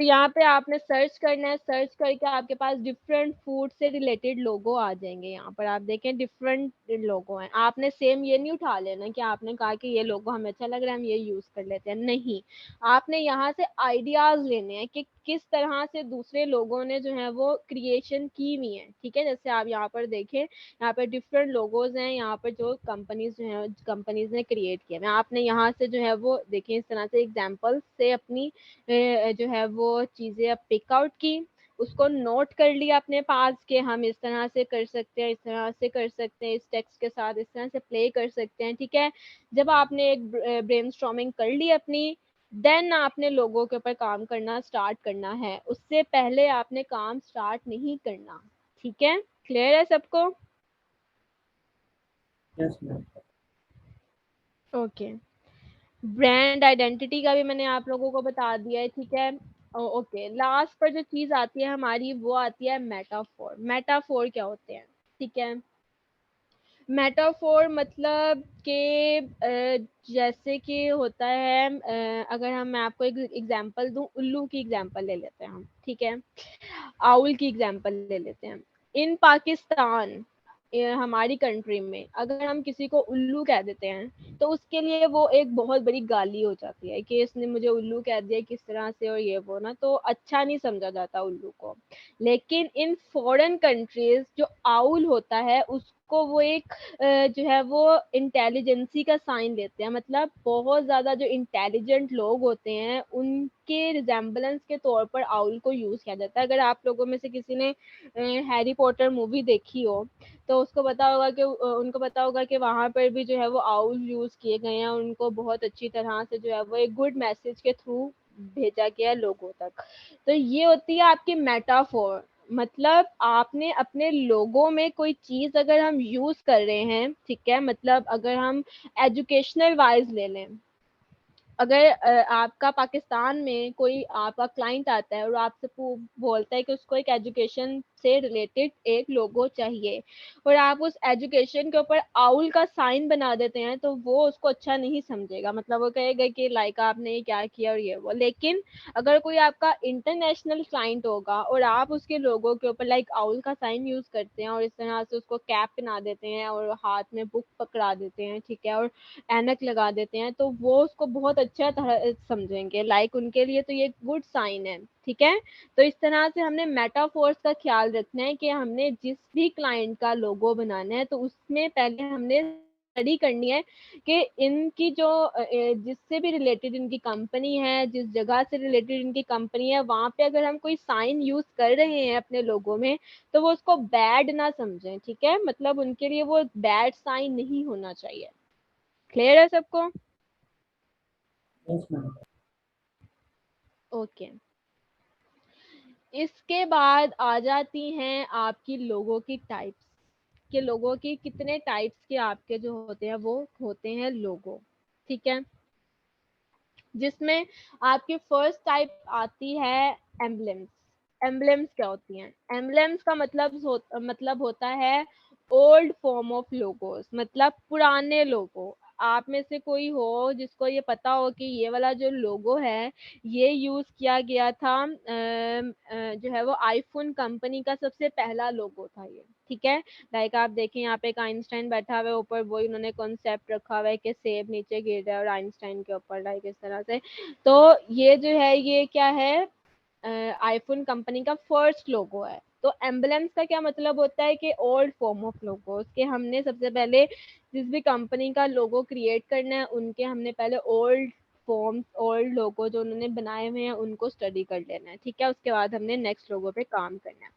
तो यहाँ पे आपने सर्च करना है, सर्च करके आपके पास डिफरेंट फूड से रिलेटेड लोगो आ जाएंगे। यहाँ पर आप देखें डिफरेंट लोगो हैं। आपने सेम ये नहीं उठा लेना कि आपने कहा कि ये लोगो हमें अच्छा लग रहा है हम ये यूज कर लेते हैं, नहीं। आपने यहाँ से आइडियाज लेने हैं कि किस तरह से दूसरे लोगों ने जो है वो क्रिएशन की हुई है, ठीक है। जैसे आप यहाँ पर देखें, यहाँ पर डिफरेंट लोगोज हैं, यहाँ पर जो कंपनीज जो है कंपनीज ने क्रिएट किए हैं। आपने यहाँ से जो है वो देखें इस तरह से एग्जाम्पल से अपनी जो है वो चीजें पिक आउट की, उसको नोट कर लिया अपने पास के हम इस तरह से कर सकते हैं, इस तरह से कर सकते हैं, इस टेक्स्ट के साथ इस तरह से प्ले कर सकते हैं, ठीक है। जब आपने एक ब्रेनस्टॉर्मिंग कर ली अपनी, देन आपने लोगों के ऊपर काम करना स्टार्ट करना है। उससे पहले आपने काम स्टार्ट नहीं करना, ठीक है। क्लियर है सबको? Yes ma'am. Okay. Brand identity का भी मैंने आप लोगों को बता दिया है, ठीक है। ओके, लास्ट पर जो चीज आती है हमारी वो आती है मेटाफोर। मेटाफोर क्या होते हैं, ठीक है। मेटाफोर मतलब कि जैसे कि होता है, अगर मैं आपको एक एग्जांपल दूं, उल्लू की एग्जांपल ले लेते हैं हम, ठीक है। आउल की एग्जांपल ले लेते हैं। इन पाकिस्तान, हमारी कंट्री में अगर हम किसी को उल्लू कह देते हैं तो उसके लिए वो एक बहुत बड़ी गाली हो जाती है कि इसने मुझे उल्लू कह दिया किस तरह से, और ये वो ना, तो अच्छा नहीं समझा जाता उल्लू को। लेकिन इन फॉरेन कंट्रीज जो आउल होता है उसको वो एक जो है वो इंटेलिजेंसी का साइन लेते हैं। मतलब बहुत ज्यादा जो इंटेलिजेंट लोग होते हैं उनके रिजेम्बलेंस के तौर पर आउल को यूज किया जाता है। अगर आप लोगों में से किसी ने हैरी पॉटर मूवी देखी हो तो उसको पता होगा कि उनको पता होगा कि वहां पर भी जो है वो आउल यूज किए गए हैं। उनको बहुत अच्छी तरह से जो है वो एक गुड मैसेज के थ्रू भेजा गया है लोगों तक। तो ये होती है आपकी मेटाफोर। मतलब आपने अपने लोगों में कोई चीज अगर हम यूज कर रहे हैं, ठीक है, मतलब अगर हम एजुकेशनल वाइज ले लें, अगर आपका पाकिस्तान में कोई आपका क्लाइंट आता है और आपसे बोलता है कि उसको एक एजुकेशन से रिलेटेड एक लोगो चाहिए और आप उस एजुकेशन के ऊपर आउल का साइन बना देते हैं तो वो उसको अच्छा नहीं समझेगा। मतलब वो कहेगा कि लाइक आपने ये क्या किया और ये वो। लेकिन अगर कोई आपका इंटरनेशनल क्लाइंट होगा और आप उसके लोगों के ऊपर लाइक आउल का साइन यूज करते हैं और इस तरह से उसको कैप पहना देते हैं और हाथ में बुक पकड़ा देते हैं, ठीक है, और ऐनक लगा देते हैं, तो वो उसको बहुत अच्छा तरह समझेंगे। लाइक उनके लिए तो ये गुड साइन है, ठीक है। तो इस तरह से हमने मेटाफोर्स का ख्याल रखना है कि हमने जिस भी क्लाइंट का लोगो बनाना है तो उसमें पहले हमने स्टडी करनी है कि इनकी जो जिससे भी रिलेटेड इनकी कंपनी है, जिस जगह से रिलेटेड इनकी कंपनी है, वहां पे अगर हम कोई साइन यूज कर रहे हैं अपने लोगो में तो वो उसको बैड ना समझें, ठीक है। मतलब उनके लिए वो बैड साइन नहीं होना चाहिए। क्लियर है सबको? Yes ma'am. ओके। इसके बाद आ जाती हैं आपकी लोगों की टाइप्स, के लोगों की कितने टाइप्स के आपके जो होते हैं वो होते हैं लोगो, ठीक है। जिसमें आपकी फर्स्ट टाइप आती है एम्बलेम्स। एम्बलेम्स क्या होती हैं? एम्बलेम्स का मतलब होता है ओल्ड फॉर्म ऑफ लोगोस, मतलब पुराने लोगो। आप में से कोई हो जिसको ये पता हो कि ये वाला जो लोगो है ये यूज किया गया था, जो है वो आईफोन कंपनी का सबसे पहला लोगो था ये, ठीक है। लाइक आप देखें यहाँ पे एक आइंस्टाइन बैठा हुआ है, ऊपर वही उन्होंने कॉन्सेप्ट रखा हुआ है कि सेब नीचे गिर रहा है और आइंस्टाइन के ऊपर, लाइक इस तरह से। तो ये जो है ये क्या है, आईफोन कंपनी का फर्स्ट लोगो है। तो एम्बलेम्स का क्या मतलब होता है कि ओल्ड फॉर्म ऑफ लोगो के हमने सबसे पहले जिस भी कंपनी का लोगो क्रिएट करना है उनके हमने पहले ओल्ड फॉर्म्स, ओल्ड लोगो जो उन्होंने बनाए हुए हैं उनको स्टडी कर लेना है, ठीक है। उसके बाद हमने नेक्स्ट लोगो पे काम करना है।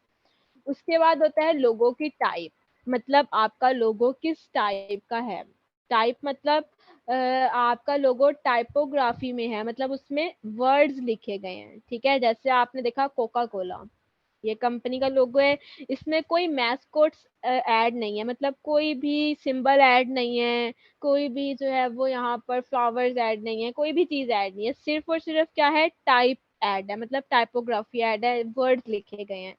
उसके बाद होता है लोगो की टाइप, मतलब आपका लोगो किस टाइप का है। टाइप मतलब आपका लोगो टाइपोग्राफी में है, मतलब उसमें वर्ड्स लिखे गए हैं, ठीक है। जैसे आपने देखा कोका कोला, ये कंपनी का लोगो है, इसमें कोई मैस्कोट्स ऐड नहीं है, मतलब कोई भी सिंबल ऐड नहीं है, कोई भी जो है वो यहाँ पर फ्लावर्स ऐड नहीं है, कोई भी चीज ऐड नहीं है, सिर्फ और सिर्फ क्या है, टाइप ऐड है, मतलब टाइपोग्राफी ऐड है, वर्ड्स लिखे गए हैं।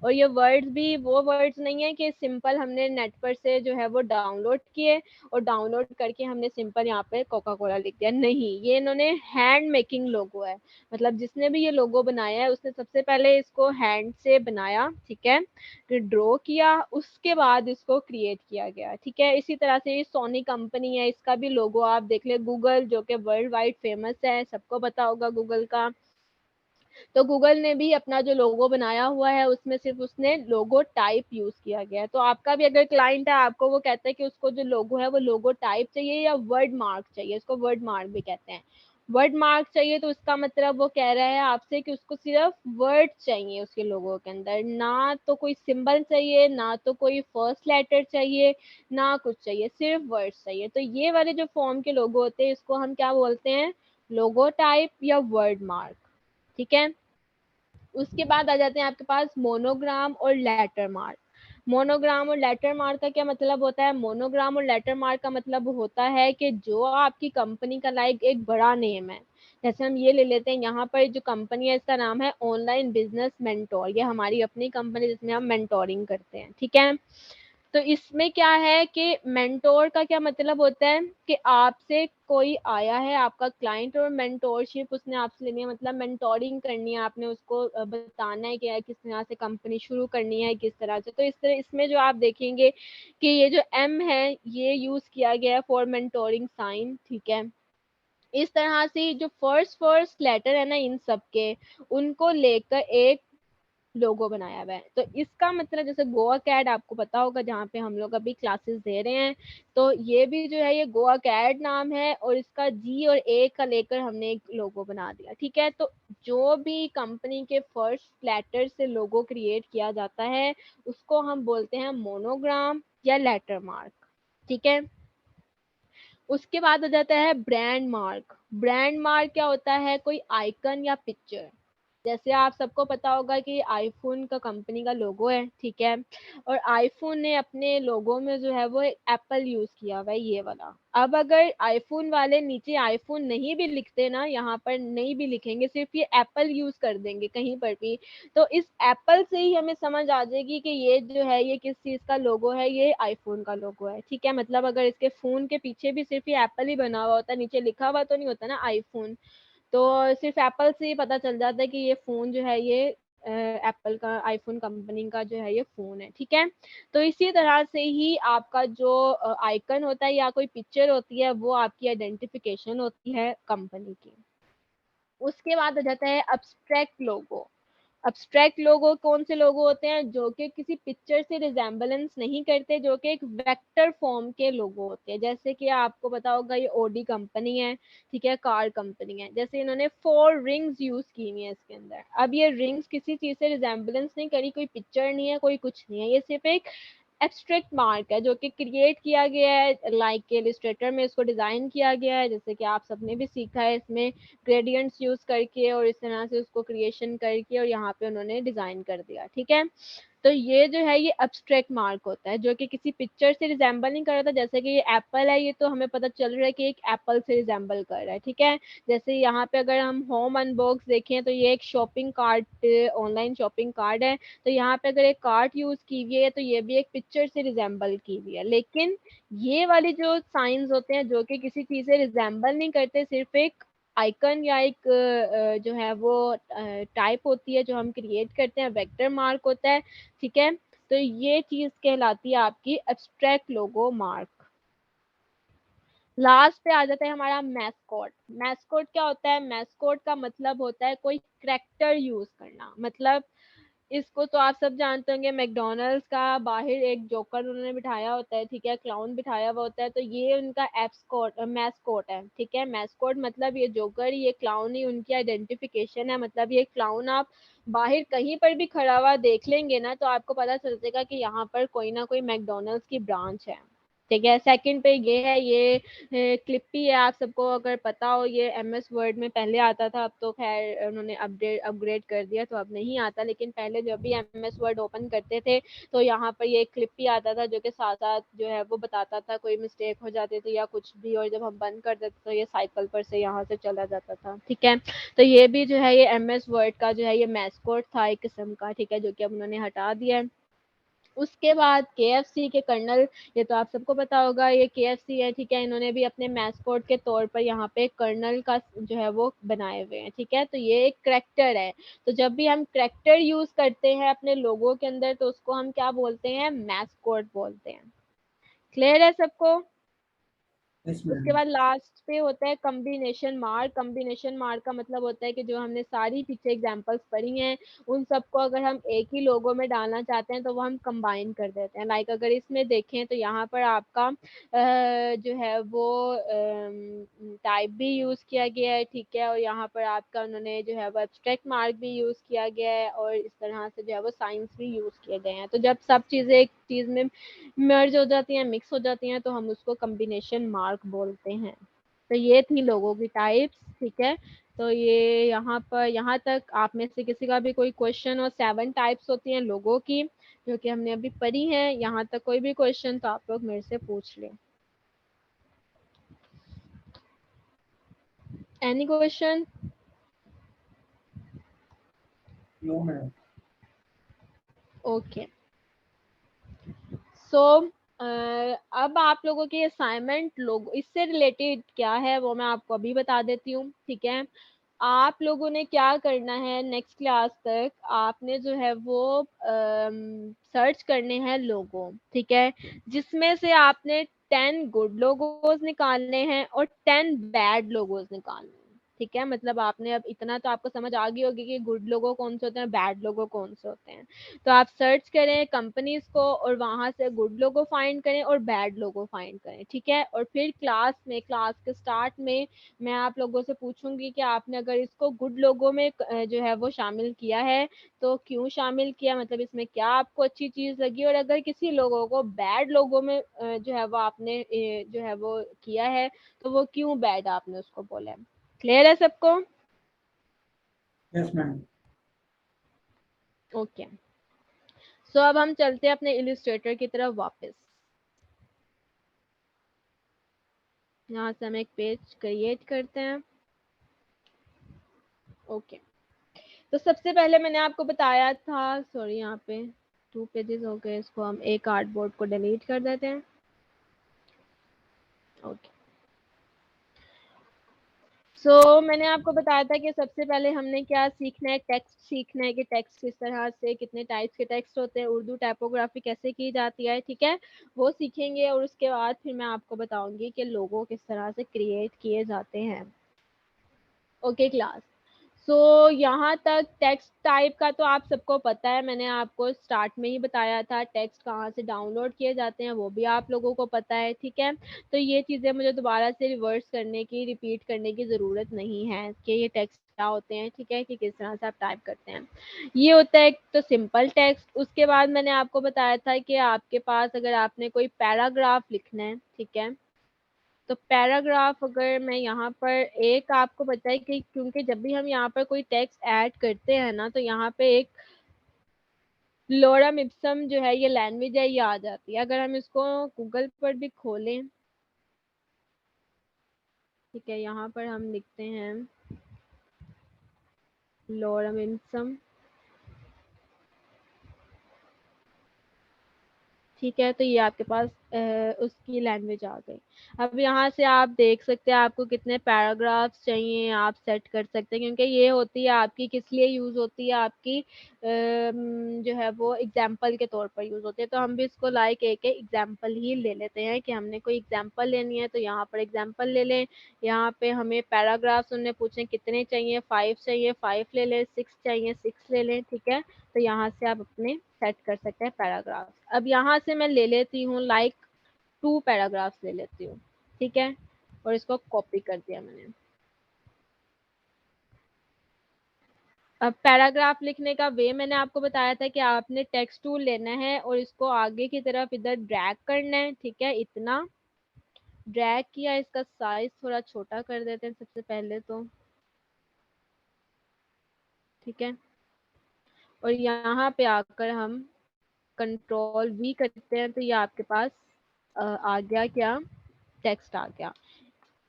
और ये वर्ड्स भी वो वर्ड्स नहीं है कि सिंपल हमने नेट पर से जो है वो डाउनलोड किए और डाउनलोड करके हमने सिंपल यहाँ पे कोका कोला लिख दिया, नहीं, ये इन्होंने हैंड मेकिंग लोगो है। मतलब जिसने भी ये लोगो बनाया है उसने सबसे पहले इसको हैंड से बनाया, ठीक है, फिर ड्रॉ किया, उसके बाद इसको क्रिएट किया गया, ठीक है। इसी तरह से ये सोनी कंपनी है, इसका भी लोगो आप देख ले, गूगल जो कि वर्ल्ड वाइड फेमस है, सबको पता होगा गूगल का। तो गूगल ने भी अपना जो लोगो बनाया हुआ है उसमें सिर्फ उसने लोगो टाइप यूज किया गया है। तो आपका भी अगर क्लाइंट है, आपको वो कहता है कि उसको जो लोगो है वो लोगो टाइप चाहिए या वर्ड मार्क चाहिए, इसको वर्ड मार्क भी कहते हैं, वर्ड मार्क चाहिए, तो उसका मतलब वो कह रहा है आपसे कि उसको सिर्फ वर्ड चाहिए उसके लोगो के अंदर, ना तो कोई सिंबल चाहिए, ना तो कोई फर्स्ट लेटर चाहिए, ना कुछ चाहिए, सिर्फ वर्ड्स चाहिए। तो ये वाले जो फॉर्म के लोगो होते हैं इसको हम क्या बोलते हैं, लोगो टाइप या वर्ड मार्क, ठीक है। उसके बाद आ जाते हैं आपके पास मोनोग्राम और लेटर मार्क। मोनोग्राम और लेटर मार्क का क्या मतलब होता है, मोनोग्राम और लेटर मार्क का मतलब होता है कि जो आपकी कंपनी का लाइक एक बड़ा नेम है, जैसे हम ये ले लेते हैं, यहाँ पर जो कंपनी है इसका नाम है ऑनलाइन बिजनेस मेंटोर, ये हमारी अपनी कंपनी जिसमें हम मेंटोरिंग करते हैं, ठीक है। तो इसमें क्या है कि मेंटोर का क्या मतलब होता है कि आपसे कोई आया है, आपका क्लाइंट, और मेंटोरशिप उसने आपसे लेनी है, मतलब मेंटोरिंग करनी है, आपने उसको बताना है कि किस तरह से कंपनी शुरू करनी है, किस तरह से। तो इस तरह इसमें जो आप देखेंगे कि ये जो एम है ये यूज किया गया है फॉर मेंटोरिंग साइन, ठीक है। इस तरह से जो फर्स्ट लेटर है ना इन सब के, उनको लेकर एक लोगो बनाया हुआ है। तो इसका मतलब जैसे गोवा कैड आपको पता होगा, जहाँ पे हम लोग अभी क्लासेस दे रहे हैं, तो ये भी जो है ये गोवा कैड नाम है और इसका जी और ए का लेकर हमने एक लोगो बना दिया, ठीक है। तो जो भी कंपनी के फर्स्ट लेटर से लोगो क्रिएट किया जाता है उसको हम बोलते हैं मोनोग्राम या लेटर मार्क, ठीक है। उसके बाद आ जाता है ब्रांड मार्क। ब्रांड मार्क क्या होता है, कोई आइकन या पिक्चर, जैसे आप सबको पता होगा कि आईफोन का कंपनी का लोगो है, ठीक है, और आईफोन ने अपने लोगो में जो है वो एप्पल यूज किया हुआ है, ये वाला। अब अगर आईफोन वाले नीचे आईफोन नहीं भी लिखते ना, यहाँ पर नहीं भी लिखेंगे, सिर्फ ये एप्पल यूज कर देंगे कहीं पर भी, तो इस एप्पल से ही हमें समझ आ जाएगी कि ये जो है ये किस चीज का लोगो है, ये आईफोन का लोगो है, ठीक है। मतलब अगर इसके फोन के पीछे भी सिर्फ ये एप्पल ही बना हुआ होता, नीचे लिखा हुआ तो नहीं होता ना आईफोन, तो सिर्फ एप्पल से ही पता चल जाता है कि ये फोन जो है ये एप्पल का, आईफोन कंपनी का जो है ये फोन है, ठीक है। तो इसी तरह से ही आपका जो आइकन होता है या कोई पिक्चर होती है वो आपकी आइडेंटिफिकेशन होती है कंपनी की। उसके बाद आ जाता है अब्स्ट्रैक्ट लोगो। अब्स्ट्रैक्ट लोगो कौन से लोगो होते हैं, जो कि किसी पिक्चर से रिजेम्बलेंस नहीं करते, जो कि एक वेक्टर फॉर्म के लोगो होते हैं। जैसे कि आपको पता होगा ये ओडी कंपनी है, ठीक है, कार कंपनी है, जैसे इन्होंने 4 रिंग्स यूज की हुई है इसके अंदर। अब ये रिंग्स किसी चीज से रिजेम्बलेंस नहीं करी, कोई पिक्चर नहीं है, कोई कुछ नहीं है, ये सिर्फ एक एब्स्ट्रैक्ट मार्क है जो कि क्रिएट किया गया है, लाइक इलिस्ट्रेटर में इसको डिजाइन किया गया है, जैसे कि आप सबने भी सीखा है इसमें ग्रेडियंट्स यूज करके और इस तरह से उसको क्रिएशन करके और यहाँ पे उन्होंने डिजाइन कर दिया, ठीक है। तो ये जो है ये एब्स्ट्रैक्ट मार्क होता है जो कि किसी पिक्चर से रिजेंबल नहीं कर रहा था, जैसे कि ये एप्पल है, ये तो हमें पता चल रहा है कि एक एप्पल से रिजेंबल कर रहा है, ठीक है। जैसे यहाँ पे अगर हम होम अनबॉक्स देखें तो ये एक shopping cart, online shopping card है, तो यहाँ पे अगर एक कार्ट यूज की हुई है तो ये भी एक पिक्चर से रिजेंबल की हुई है। लेकिन ये वाली जो साइंस होते हैं जो कि किसी चीज से रिजेंबल नहीं करते, सिर्फ एक आइकन या एक जो है वो टाइप होती है जो हम क्रिएट करते हैं, वेक्टर मार्क होता है, ठीक है। तो ये चीज कहलाती है आपकी एब्स्ट्रैक्ट लोगो मार्क। लास्ट पे आ जाता है हमारा मैस्कॉट। मैस्कॉट क्या होता है, मैस्कॉट का मतलब होता है कोई करैक्टर यूज करना। मतलब इसको तो आप सब जानते होंगे, मैकडोनल्ड्स का बाहर एक जोकर उन्होंने बिठाया होता है, ठीक है, क्लाउन बिठाया हुआ होता है, तो ये उनका एप्सकोट मैस्कोट है, ठीक है। मैस्कोट मतलब ये जोकर, ये क्लाउन ही उनकी आइडेंटिफिकेशन है। मतलब ये क्लाउन आप बाहर कहीं पर भी खड़ा हुआ देख लेंगे ना तो आपको पता चल जाएगा कि यहाँ पर कोई ना कोई मैकडोनल्ड्स की ब्रांच है, ठीक है। सेकंड पे ये है, ये क्लिपी है, आप सबको अगर पता हो ये MS वर्ड में पहले आता था, अब तो खैर उन्होंने अपग्रेड कर दिया तो अब नहीं आता, लेकिन पहले जब भी MS वर्ड ओपन करते थे तो यहाँ पर ये क्लिपी आता था जो कि साथ साथ जो है वो बताता था कोई मिस्टेक हो जाती थी या कुछ भी, और जब हम बंद कर देते तो ये साइकिल पर से यहाँ से चला जाता था। ठीक है, तो ये भी जो है ये MS वर्ड का जो है ये मैस्कोट था एक किस्म का, ठीक है, जो कि अब उन्होंने हटा दिया है। उसके बाद KFC के कर्नल, ये तो आप सबको पता होगा ये KFC है, ठीक है, इन्होंने भी अपने मैस्कोट के तौर पर यहाँ पे कर्नल का जो है वो बनाए हुए हैं। ठीक है, तो ये एक करैक्टर है, तो जब भी हम करैक्टर यूज करते हैं अपने लोगों के अंदर तो उसको हम क्या बोलते हैं, मैस्कोट बोलते हैं। क्लियर है सबको? यस उसके मैम। बाद लास्ट पे होता है कॉम्बिनेशन मार्क। कॉम्बिनेशन मार्क का मतलब होता है कि जो हमने सारी पीछे एग्जांपल्स पढ़ी हैं उन सबको अगर हम एक ही लोगो में डालना चाहते हैं तो वो हम कंबाइन कर देते हैं। लाइक अगर इसमें देखें तो यहाँ पर आपका जो है वो टाइप भी यूज किया गया है, ठीक है, और यहाँ पर आपका उन्होंने जो है वो एब्स्ट्रैक्ट मार्क भी यूज किया गया है, और इस तरह से जो है वो साइंस भी यूज किए गए हैं। तो जब सब चीजें एक चीज में मर्ज हो जाती हैं, मिक्स हो जाती हैं, तो हम उसको कॉम्बिनेशन मार्क बोलते हैं। तो ये थी लोगों की टाइप्स। ठीक है, तो ये यहाँ पर यहाँ तक आप में से किसी का भी कोई क्वेश्चन, और 7 टाइप्स होती हैं लोगों की जो कि हमने अभी पढ़ी है, यहाँ तक कोई भी क्वेश्चन तो आप लोग मेरे से पूछ लें। Any question? No ma'am. Okay, so अब आप लोगों की असाइनमेंट लोग इससे रिलेटेड क्या है वो मैं आपको अभी बता देती हूँ। ठीक है, आप लोगों ने क्या करना है, नेक्स्ट क्लास तक आपने जो है वो सर्च करने हैं लोगो, ठीक है, जिसमें से आपने 10 गुड लोगोज निकालने हैं और 10 बैड लोगोज निकालने हैं। ठीक है, मतलब आपने अब इतना तो आपको समझ आ गई होगी कि गुड लोगो कौन से होते हैं, बैड लोगो कौन से होते हैं। तो आप सर्च करें कंपनीज को और वहां से गुड लोगो फाइंड करें और बैड लोगो फाइंड करें। ठीक है, और फिर क्लास के स्टार्ट में मैं आप लोगों से पूछूंगी कि आपने अगर इसको गुड लोगों में जो है वो शामिल किया है तो क्यों शामिल किया, मतलब इसमें क्या आपको अच्छी चीज लगी, और अगर किसी लोगों को बैड लोगों में जो है वो आपने जो है वो किया है तो वो क्यों बैड आपने उसको बोला है। क्लियर है सबको? Yes ma'am. ओके, सो अब हम चलते हैं अपने इलिस्ट्रेटर की तरफ वापस। यहाँ से हम एक पेज क्रिएट करते हैं। ओके, तो सबसे पहले मैंने आपको बताया था, सॉरी यहाँ पे 2 पेजेस हो गए, इसको हम एक आर्टबोर्ड को डिलीट कर देते हैं। ओके, मैंने आपको बताया था कि सबसे पहले हमने क्या सीखना है, टेक्स्ट सीखना है कि टेक्स्ट किस तरह से, कितने टाइप्स के टेक्स्ट होते हैं, उर्दू टाइपोग्राफी कैसे की जाती है, ठीक है, वो सीखेंगे, और उसके बाद फिर मैं आपको बताऊंगी कि लोगो किस तरह से क्रिएट किए जाते हैं। ओके क्लास, यहाँ तक टेक्स्ट टाइप का तो आप सबको पता है, मैंने आपको स्टार्ट में ही बताया था, टेक्स्ट कहाँ से डाउनलोड किए जाते हैं वो भी आप लोगों को पता है। ठीक है, तो ये चीज़ें मुझे दोबारा से रिवर्स करने की, रिपीट करने की ज़रूरत नहीं है कि ये टेक्स्ट क्या होते हैं, ठीक है, कि किस तरह से आप टाइप करते हैं। ये होता है एक तो सिंपल टेक्स्ट। उसके बाद मैंने आपको बताया था कि आपके पास अगर आपने कोई पैराग्राफ लिखना है, ठीक है, तो पैराग्राफ अगर मैं यहाँ पर एक आपको पता है कि क्योंकि जब भी हम यहाँ पर कोई टेक्स्ट ऐड करते हैं ना तो यहाँ पे एक लोरम इप्सम जो है ये लैंग्वेज है ये आ जाती है। अगर हम इसको गूगल पर भी खोलें, ठीक है, यहाँ पर हम लिखते हैं लोरम इप्सम, ठीक है, तो ये आपके पास उसकी लैंग्वेज आ गई। अब यहाँ से आप देख सकते हैं आपको कितने पैराग्राफ्स चाहिए, आप सेट कर सकते हैं, क्योंकि ये होती है आपकी किस लिए यूज़ होती है, आपकी जो है वो एग्जाम्पल के तौर पर यूज़ होती है। तो हम भी इसको लाइक एक एग्जाम्पल ही ले लेते हैं कि हमने कोई एग्जाम्पल लेनी है तो यहाँ पर एग्जाम्पल ले लें। यहाँ पे हमें पैराग्राफ्स उन्होंने पूछे कितने चाहिए, 5 चाहिए 5 ले लें, 6 चाहिए 6 ले लें, ठीक है, तो यहाँ से आप अपने सेट कर सकते हैं पैराग्राफ। अब यहाँ से मैं ले लेती हूँ लाइक 2 पैराग्राफ्स ले लेती हूँ, ठीक है, और इसको कॉपी कर दिया मैंने। अब पैराग्राफ लिखने का वे मैंने आपको बताया था कि आपने टेक्स्ट टूल लेना है और इसको आगे की तरफ इधर ड्रैग करना है, ठीक है। इतना ड्रैग किया, इसका साइज थोड़ा छोटा कर देते हैं सबसे पहले तो, ठीक है। और यहाँ पे आकर हम कंट्रोल वी करते हैं तो ये आपके पास आ गया क्या, टेक्स्ट आ गया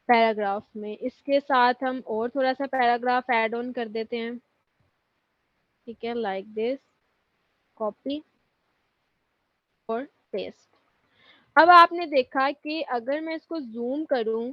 पैराग्राफ में। इसके साथ हम और थोड़ा सा पैराग्राफ ऐड ऑन कर देते हैं, ठीक है, लाइक दिस, कॉपी और पेस्ट। अब आपने देखा कि अगर मैं इसको जूम करूं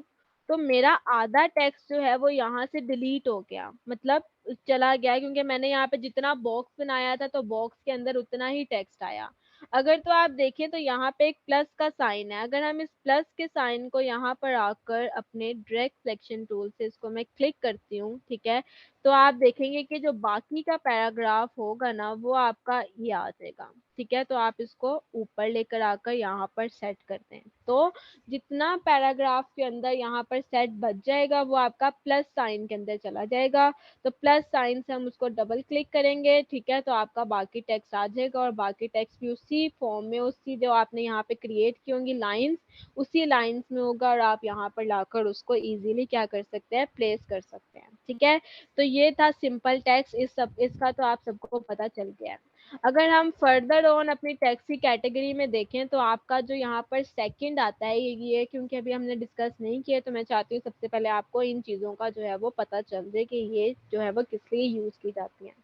तो मेरा आधा टेक्स्ट जो है वो यहाँ से डिलीट हो गया, मतलब चला गया, क्योंकि मैंने यहाँ पे जितना बॉक्स बनाया था तो बॉक्स के अंदर उतना ही टेक्स्ट आया। अगर तो आप देखें तो यहाँ पे एक प्लस का साइन है, अगर हम इस प्लस के साइन को यहाँ पर आकर अपने ड्रैग सिलेक्शन टूल से इसको मैं क्लिक करती हूँ, ठीक है, तो आप देखेंगे कि जो बाकी का पैराग्राफ होगा ना वो आपका ये आ जाएगा, ठीक है। तो आप इसको ऊपर लेकर आकर यहाँ पर सेट करते हैं तो जितना पैराग्राफ के अंदर यहाँ पर सेट बच जाएगा वो आपका प्लस साइन के अंदर चला जाएगा। तो प्लस साइन से हम उसको डबल क्लिक करेंगे, ठीक है, तो आपका बाकी टेक्स्ट आ जाएगा और बाकी टेक्स्ट भी उसी फॉर्म में, उसी जो आपने यहाँ पे क्रिएट की होंगी लाइंस, उसी लाइंस में होगा और आप यहाँ पर लाकर उसको इजीली क्या कर सकते हैं, प्लेस कर सकते हैं, ठीक है। तो ये था सिंपल टेक्स्ट, इसका तो आप सबको पता चल गया है। अगर हम फर्दर ऑन अपनी टेक्स्ट की कैटेगरी में देखें तो आपका जो यहाँ पर सेकंड आता है ये क्योंकि अभी हमने डिस्कस नहीं किया तो मैं चाहती हूँ सबसे पहले आपको इन चीज़ों का जो है वो पता चल जाए कि ये जो है वो किस लिए यूज़ की जाती है।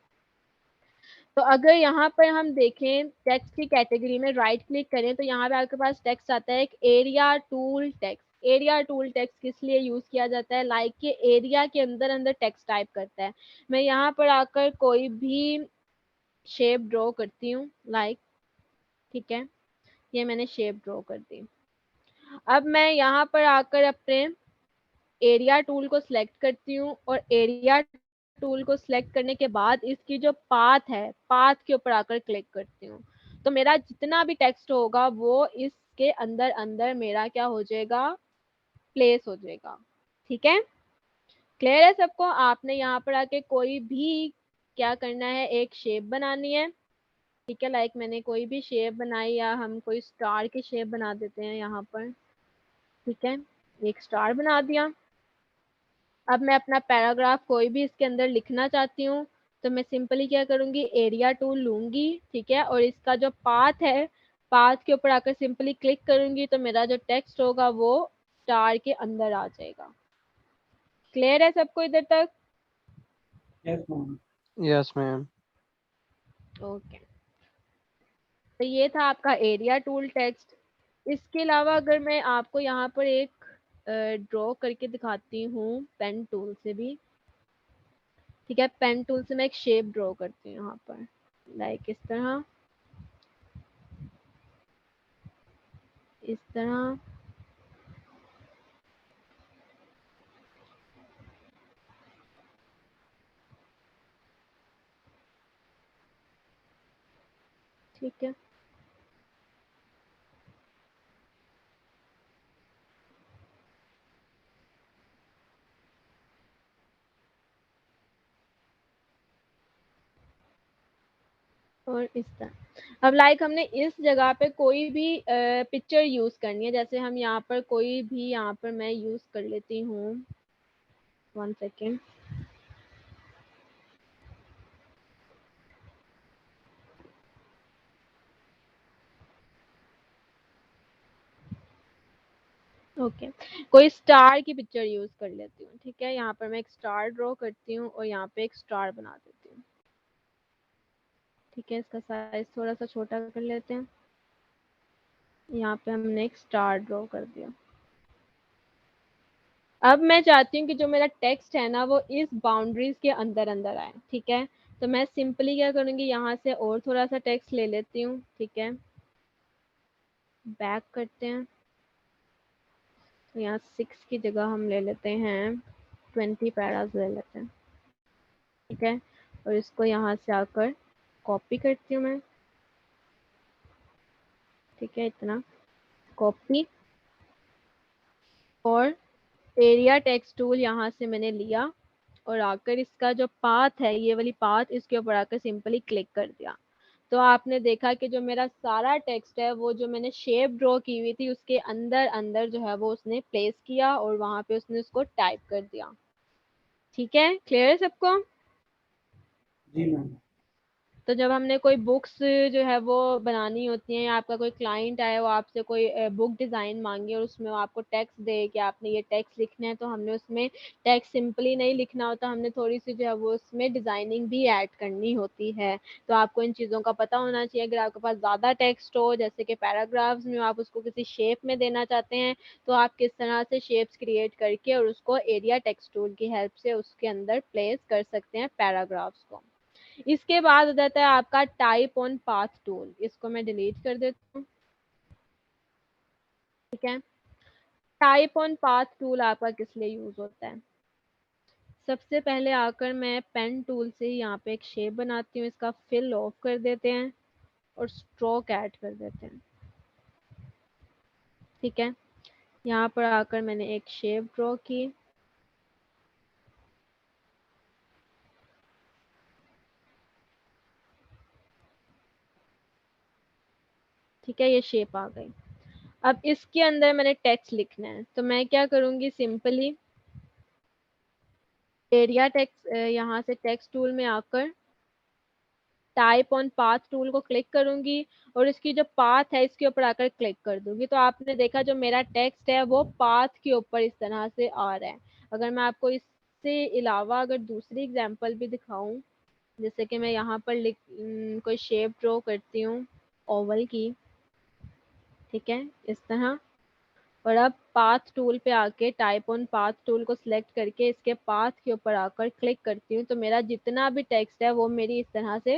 तो अगर यहाँ पर हम देखें टेक्स्ट की कैटेगरी में राइट क्लिक करें तो यहाँ पे आपके पास टेक्स्ट आता है एक area tool text. Area tool text किस लिए यूज किया जाता है, लाइक के एरिया के अंदर अंदर टेक्स्ट टाइप करता है। मैं यहाँ पर आकर कोई भी शेप ड्रॉ करती हूँ, लाइक, ठीक है, ये मैंने शेप ड्रॉ कर दी। अब मैं यहाँ पर आकर अपने एरिया टूल को सिलेक्ट करती हूँ और एरिया टूल को सिलेक्ट करने के बाद इसकी जो पाथ है, पाथ के ऊपर आकर क्लिक करती हूँ तो मेरा जितना भी टेक्स्ट होगा वो इसके अंदर अंदर मेरा क्या हो जाएगा, प्लेस हो जाएगा, ठीक है। क्लियर है सबको? आपने यहाँ पर आके कोई भी क्या करना है, एक शेप बनानी है, ठीक है, लाइक मैंने कोई भी शेप बनाई या हम कोई स्टार की शेप बना देते हैं यहाँ पर, ठीक है, एक स्टार बना दिया। अब मैं अपना पैराग्राफ कोई भी इसके अंदर लिखना चाहती हूँ तो मैं सिंपली क्या करूँगी, एरिया टूल लूँगी, ठीक है, और इसका जो पाथ है, पाथ के ऊपर आकर सिंपली क्लिक करूँगी तो मेरा जो टेक्स्ट होगा वो स्टार के अंदर आ जाएगा। क्लियर है सबको इधर तक? Yes, ma'am. Yes, ma'am. Okay, तो ये था आपका एरिया टूल टेक्स्ट। इसके अलावा अगर मैं आपको यहाँ पर एक ड्रॉ करके दिखाती हूँ पेन टूल से भी, ठीक है, पेन टूल से मैं एक शेप ड्रॉ करती हूँ यहाँ पर, लाइक इस तरह, इस तरह, ठीक है। और इस तरह अब लाइक हमने इस जगह पे कोई भी पिक्चर यूज करनी है, जैसे हम यहाँ पर कोई भी, यहाँ पर मैं यूज कर लेती हूँ, 1 सेकेंड, ओके, कोई स्टार की पिक्चर यूज कर लेती हूँ, ठीक है, यहाँ पर मैं एक स्टार ड्रॉ करती हूँ और यहाँ पे एक स्टार बना देती हूँ, ठीक है, इसका साइज थोड़ा सा छोटा कर लेते हैं, यहाँ पे हमने एक स्टार ड्रॉ कर दिया। अब मैं चाहती हूँ कि जो मेरा टेक्स्ट है ना वो इस बाउंड्रीज के अंदर अंदर आए, ठीक है, तो मैं सिंपली क्या करूँगी, यहाँ से और थोड़ा सा टेक्स्ट ले लेती हूँ, ठीक है, बैक करते हैं, तो यहाँ 6 की जगह हम ले लेते हैं 20 पैरास ले लेते हैं, ठीक है, और इसको यहाँ से आकर कॉपी करती हूँ मैं, ठीक है, इतना कॉपी, और एरिया टेक्स्ट टूल यहाँ से मैंने लिया और आकर इसका जो पाथ है, ये वाली पाथ, इसके ऊपर आकर सिंपली क्लिक कर दिया। तो आपने देखा कि जो मेरा सारा टेक्स्ट है वो जो मैंने शेप ड्रॉ की हुई थी उसके अंदर अंदर जो है वो उसने प्लेस किया और वहां पे उसने उसको टाइप कर दिया। ठीक है, क्लियर है सबको? जी मैम। तो जब हमने कोई बुक्स जो है वो बनानी होती हैं, या आपका कोई क्लाइंट आए वो आपसे कोई बुक डिज़ाइन मांगे और उसमें वो आपको टेक्स्ट दे कि आपने ये टेक्स्ट लिखना है, तो हमने उसमें टेक्स्ट सिंपली नहीं लिखना होता, हमने थोड़ी सी जो है वो उसमें डिज़ाइनिंग भी ऐड करनी होती है। तो आपको इन चीज़ों का पता होना चाहिए। अगर आपके पास ज़्यादा टेक्स्ट हो, जैसे कि पैराग्राफ्स में आप उसको किसी शेप में देना चाहते हैं, तो आप किस तरह से शेप्स क्रिएट करके और उसको एरिया टेक्स्ट टूल की हेल्प से उसके अंदर प्लेस कर सकते हैं पैराग्राफ्स को। इसके बाद हो जाता है आपका टाइप ऑन पाथ टूल। इसको मैं डिलीट कर देती हूँ। ठीक है, टाइप ऑन पाथ टूल आपका किस लिए यूज होता है? सबसे पहले आकर मैं पेन टूल से यहाँ पे एक शेप बनाती हूँ, इसका फिल ऑफ कर देते हैं और स्ट्रोक ऐड कर देते हैं। ठीक है, यहाँ पर आकर मैंने एक शेप ड्रॉ की। ठीक है, ये शेप आ गई। अब इसके अंदर मैंने टेक्स्ट लिखना है, तो मैं क्या करूंगी, सिंपली एरिया टेक्स्ट, यहाँ से टेक्स्ट टूल में आकर टाइप ऑन पाथ टूल को क्लिक करूंगी और इसकी जो पाथ है इसके ऊपर आकर क्लिक कर दूंगी। तो आपने देखा जो मेरा टेक्स्ट है वो पाथ के ऊपर इस तरह से आ रहा है। अगर मैं आपको इससे अलावा अगर दूसरी एग्जांपल भी दिखाऊं, जैसे कि मैं यहाँ पर कोई शेप ड्रॉ करती हूँ ओवल की। ठीक है, इस तरह। और अब पाथ टूल पे आके टाइप ऑन पाथ टूल को सिलेक्ट करके इसके पाथ के ऊपर आकर क्लिक करती हूँ, तो मेरा जितना भी टेक्स्ट है वो मेरी इस तरह से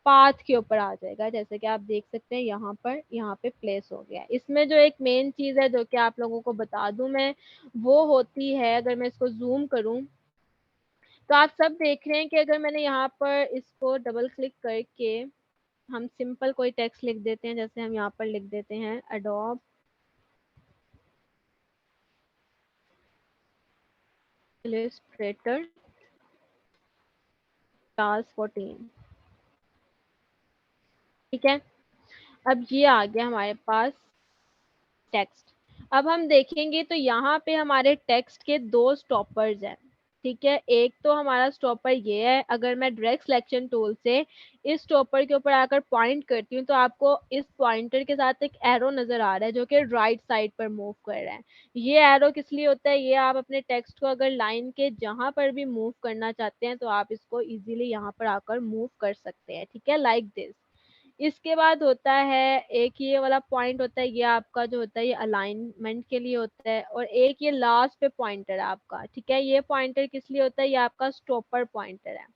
पाथ के ऊपर आ जाएगा। जैसे कि आप देख सकते हैं यहाँ पर, यहाँ पे प्लेस हो गया। इसमें जो एक मेन चीज है जो कि आप लोगों को बता दूं मैं, वो होती है, अगर मैं इसको जूम करूं तो आप सब देख रहे हैं कि अगर मैंने यहाँ पर इसको डबल क्लिक करके हम सिंपल कोई टेक्स्ट लिख देते हैं, जैसे हम यहाँ पर लिख देते हैं एडोब इलस्ट्रेटर क्लास 14। ठीक है, अब ये आ गया हमारे पास टेक्स्ट। अब हम देखेंगे तो यहाँ पे हमारे टेक्स्ट के दो स्टॉपर्स हैं। ठीक है, एक तो हमारा स्टॉपर ये है, अगर मैं डायरेक्ट सिलेक्शन टूल से इस स्टॉपर के ऊपर आकर पॉइंट करती हूँ तो आपको इस पॉइंटर के साथ एक एरो नजर आ रहा है जो कि राइट साइड पर मूव कर रहा है। ये एरो किस लिए होता है? ये आप अपने टेक्स्ट को अगर लाइन के जहां पर भी मूव करना चाहते हैं तो आप इसको इजीली यहाँ पर आकर मूव कर सकते हैं। ठीक है, लाइक दिस। इसके बाद होता है एक ये वाला पॉइंट होता है, ये आपका जो होता है ये अलाइनमेंट के लिए होता है, और एक ये लास्ट पे पॉइंटर है आपका। ठीक है, ये पॉइंटर किस लिए होता है? ये आपका स्टॉपर पॉइंटर है,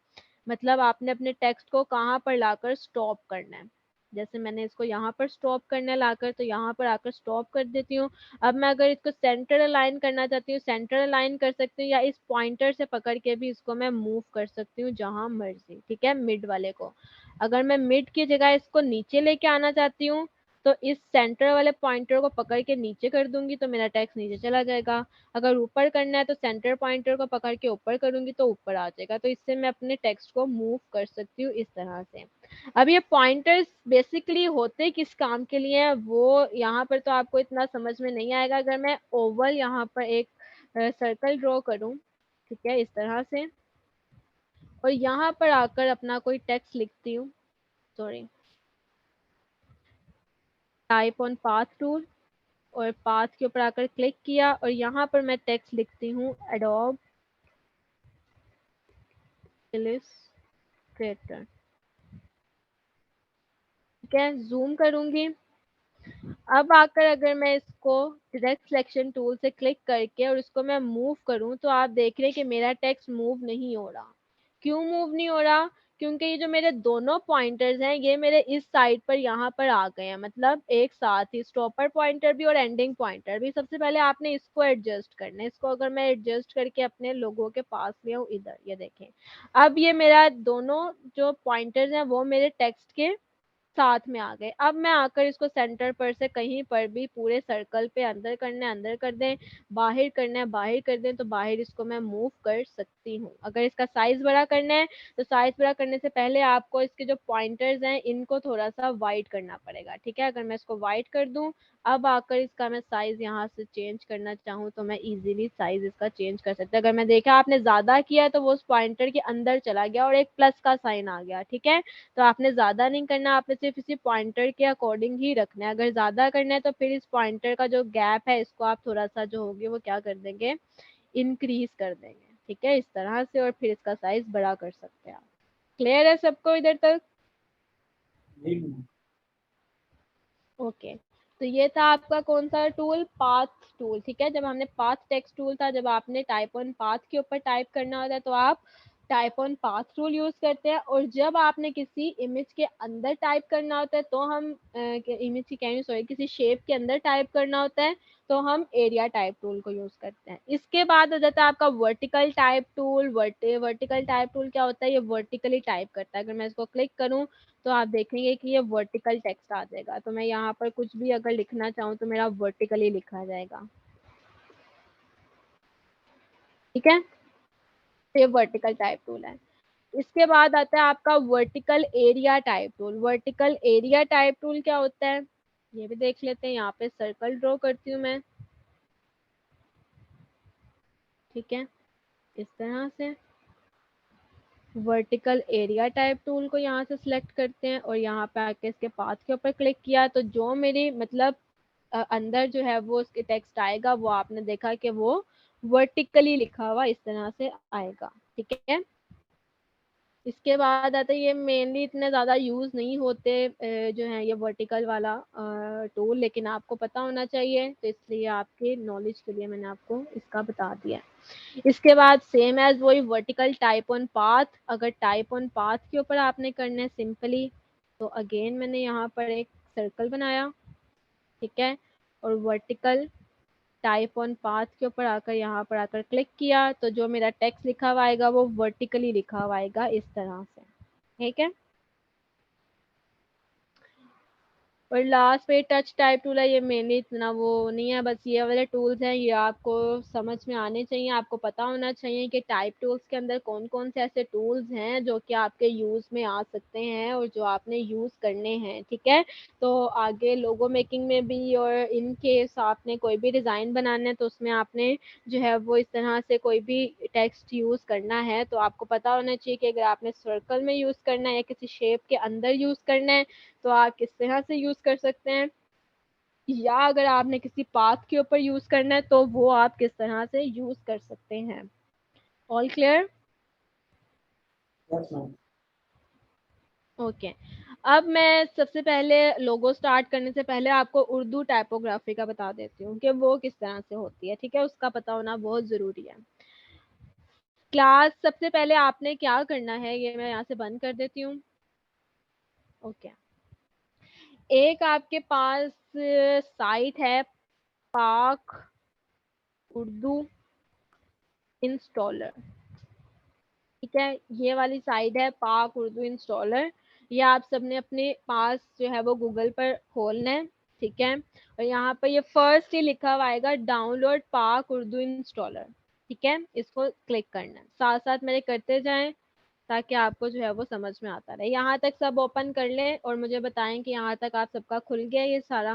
मतलब आपने अपने टेक्स्ट को कहाँ पर लाकर स्टॉप करना है। जैसे मैंने इसको यहाँ पर स्टॉप करना लाकर, तो यहाँ पर आकर स्टॉप कर देती हूँ। अब मैं अगर इसको सेंटर अलाइन करना चाहती हूँ, सेंटर अलाइन कर सकती हूँ, या इस पॉइंटर से पकड़ के भी इसको मैं मूव कर सकती हूँ जहां मर्जी। ठीक है, मिड वाले को अगर मैं मिड की जगह इसको नीचे लेके आना चाहती हूँ तो इस सेंटर वाले पॉइंटर को पकड़ के नीचे कर दूंगी तो मेरा टेक्स्ट नीचे चला जाएगा। अगर ऊपर करना है तो सेंटर पॉइंटर को पकड़ के ऊपर करूंगी तो ऊपर आ जाएगा। तो इससे मैं अपने टेक्स्ट को मूव कर सकती हूँ इस तरह से। अब ये पॉइंटर्स बेसिकली होते किस काम के लिए हैं वो यहाँ पर तो आपको इतना समझ में नहीं आएगा। अगर मैं ओवल यहाँ पर एक सर्कल ड्रॉ करूँ, ठीक है, इस तरह से, और यहाँ पर आकर अपना कोई टेक्स्ट लिखती हूँ, sorry, type on path tool, और पाथ के ऊपर आकर क्लिक किया और यहाँ पर मैं टेक्स्ट लिखती हूँ एडोब इलस्ट्रेटर। ठीक है, जूम करूंगी। अब आकर अगर मैं इसको डायरेक्ट सिलेक्शन टूल से क्लिक करके और इसको मैं मूव करूं तो आप देख रहे हैं कि मेरा टेक्स्ट मूव नहीं हो रहा। क्यों मूव नहीं हो रहा? क्योंकि ये जो मेरे दोनों पॉइंटर्स हैं ये मेरे इस साइड पर यहाँ पर आ गए हैं, मतलब एक साथ ही स्टॉपर पॉइंटर भी और एंडिंग पॉइंटर भी। सबसे पहले आपने इसको एडजस्ट करना है। इसको अगर मैं एडजस्ट करके अपने लोगों के पास ले आऊं, इधर ये देखें, अब ये मेरा दोनों जो पॉइंटर्स हैं वो मेरे टेक्स्ट के साथ में आ गए। अब मैं आकर इसको सेंटर पर से कहीं पर भी पूरे सर्कल पे अंदर करना है अंदर कर दें, बाहर करना है बाहर कर दें, तो बाहर इसको मैं मूव कर सकती हूँ। अगर इसका साइज बड़ा करना है तो साइज बड़ा करने से पहले आपको इसके जो पॉइंटर्स हैं इनको थोड़ा सा वाइड करना पड़ेगा, ठीक है। अगर मैं इसको वाइड कर दूं, अब आकर इसका मैं साइज यहाँ से चेंज करना चाहूँ तो मैं इजीली साइज इसका चेंज कर सकती हूँ। अगर मैं देखा आपने ज्यादा किया तो वो उस पॉइंटर के अंदर चला गया और एक प्लस का साइन आ गया, ठीक है। तो आपने ज्यादा नहीं करना, आपने सिर्फ इसी पॉइंटर के अकॉर्डिंग ही रखना है। अगर ज्यादा करना है तो फिर इस पॉइंटर का जो गैप है इसको आप थोड़ा सा जो होगी वो क्या कर देंगे, इंक्रीज कर देंगे, ठीक है, इस तरह से। और फिर इसका साइज बड़ा कर सकते हैं आप। क्लियर है सबको इधर तक? जी मैम। ओके, तो ये था आपका कौन सा टूल, पाथ टूल, ठीक है। जब हमने पाथ टेक्स्ट टूल था, जब आपने टाइप ऑन पाथ के ऊपर टाइप करना होता है तो आप type on path tool use करते हैं। और जब आपने किसी इमेज के अंदर टाइप करना होता है तो हम इमेज की कह सॉरी किसी शेप के अंदर टाइप करना होता है तो हम एरिया टाइप टूल को यूज करते हैं। इसके बाद हो जाता है आपका vertical type tool. Vertical type tool क्या होता है, ये वर्टिकली टाइप करता है। अगर मैं इसको क्लिक करूं तो आप देखेंगे कि ये वर्टिकल टेक्स्ट आ जाएगा। तो मैं यहाँ पर कुछ भी अगर लिखना चाहूँ तो मेरा वर्टिकली लिखा जाएगा, ठीक है। तो ये वर्टिकल टाइप टूल है। इसके बाद आता है आपका vertical area type tool. Vertical area type tool क्या होता है ये भी देख लेते हैं। यहाँ पे सर्कल ड्रॉ करती हूँ मैं, ठीक है, इस तरह से। वर्टिकल एरिया टाइप टूल को यहाँ से सिलेक्ट करते हैं और यहाँ पे आके इसके पाथ के ऊपर क्लिक किया तो जो मेरी मतलब अंदर जो है वो उसके टेक्स्ट आएगा वो आपने देखा कि वो वर्टिकली लिखा हुआ इस तरह से आएगा, ठीक है। इसके बाद आता है ये मेनली इतने ज़्यादा यूज़ नहीं होते जो है ये वर्टिकल वाला टूल, लेकिन आपको पता होना चाहिए तो इसलिए आपके नॉलेज के लिए मैंने आपको इसका बता दिया। इसके बाद सेम एज वही वर्टिकल टाइप ऑन पाथ। अगर टाइप ऑन पाथ के ऊपर आपने करना है सिंपली तो अगेन मैंने यहाँ पर एक सर्कल बनाया, ठीक है, और वर्टिकल टाइप ऑन पाथ के ऊपर आकर यहाँ पर आकर क्लिक किया तो जो मेरा टेक्स्ट लिखा हुआ आएगा वो वर्टिकली लिखा हुआ आएगा इस तरह से, ठीक है। और लास्ट पे टच टाइप टूल है, ये मेनली इतना वो नहीं है, बस ये वाले टूल्स हैं ये आपको समझ में आने चाहिए। आपको पता होना चाहिए कि टाइप टूल्स के अंदर कौन कौन से ऐसे टूल्स हैं जो कि आपके यूज़ में आ सकते हैं और जो आपने यूज़ करने हैं, ठीक है। तो आगे लोगो मेकिंग में भी और इन केस आपने कोई भी डिज़ाइन बनाना है तो उसमें आपने जो है वो इस तरह से कोई भी टेक्स्ट यूज़ करना है तो आपको पता होना चाहिए कि अगर आपने सर्कल में यूज़ करना है या किसी शेप के अंदर यूज़ करना है तो आप किस तरह से यूज कर सकते हैं, या अगर आपने किसी पाथ के ऊपर यूज करना है तो वो आप किस तरह से यूज कर सकते हैं। All clear? Yes ma'am. Okay, अब मैं सबसे पहले लोगो स्टार्ट करने से पहले आपको उर्दू टाइपोग्राफी का बता देती हूँ कि वो किस तरह से होती है, ठीक है, उसका पता होना बहुत ज़रूरी है। क्लास सबसे पहले आपने क्या करना है ये मैं यहाँ से बंद कर देती हूँ। ओके, एक आपके पास साइट है पाक उर्दू इंस्टॉलर, ठीक है, ये वाली साइट है पाक उर्दू इंस्टॉलर। ये आप सबने अपने पास जो है वो गूगल पर खोलना है, ठीक है। और यहाँ पर ये फर्स्ट ही लिखा हुआ आएगा डाउनलोड पाक उर्दू इंस्टॉलर, ठीक है, इसको क्लिक करना है। साथ साथ मेरे करते जाएं ताकि आपको जो है वो समझ में आता रहे। यहाँ तक सब ओपन कर लें और मुझे बताएं कि यहाँ तक आप सबका खुल गया ये सारा।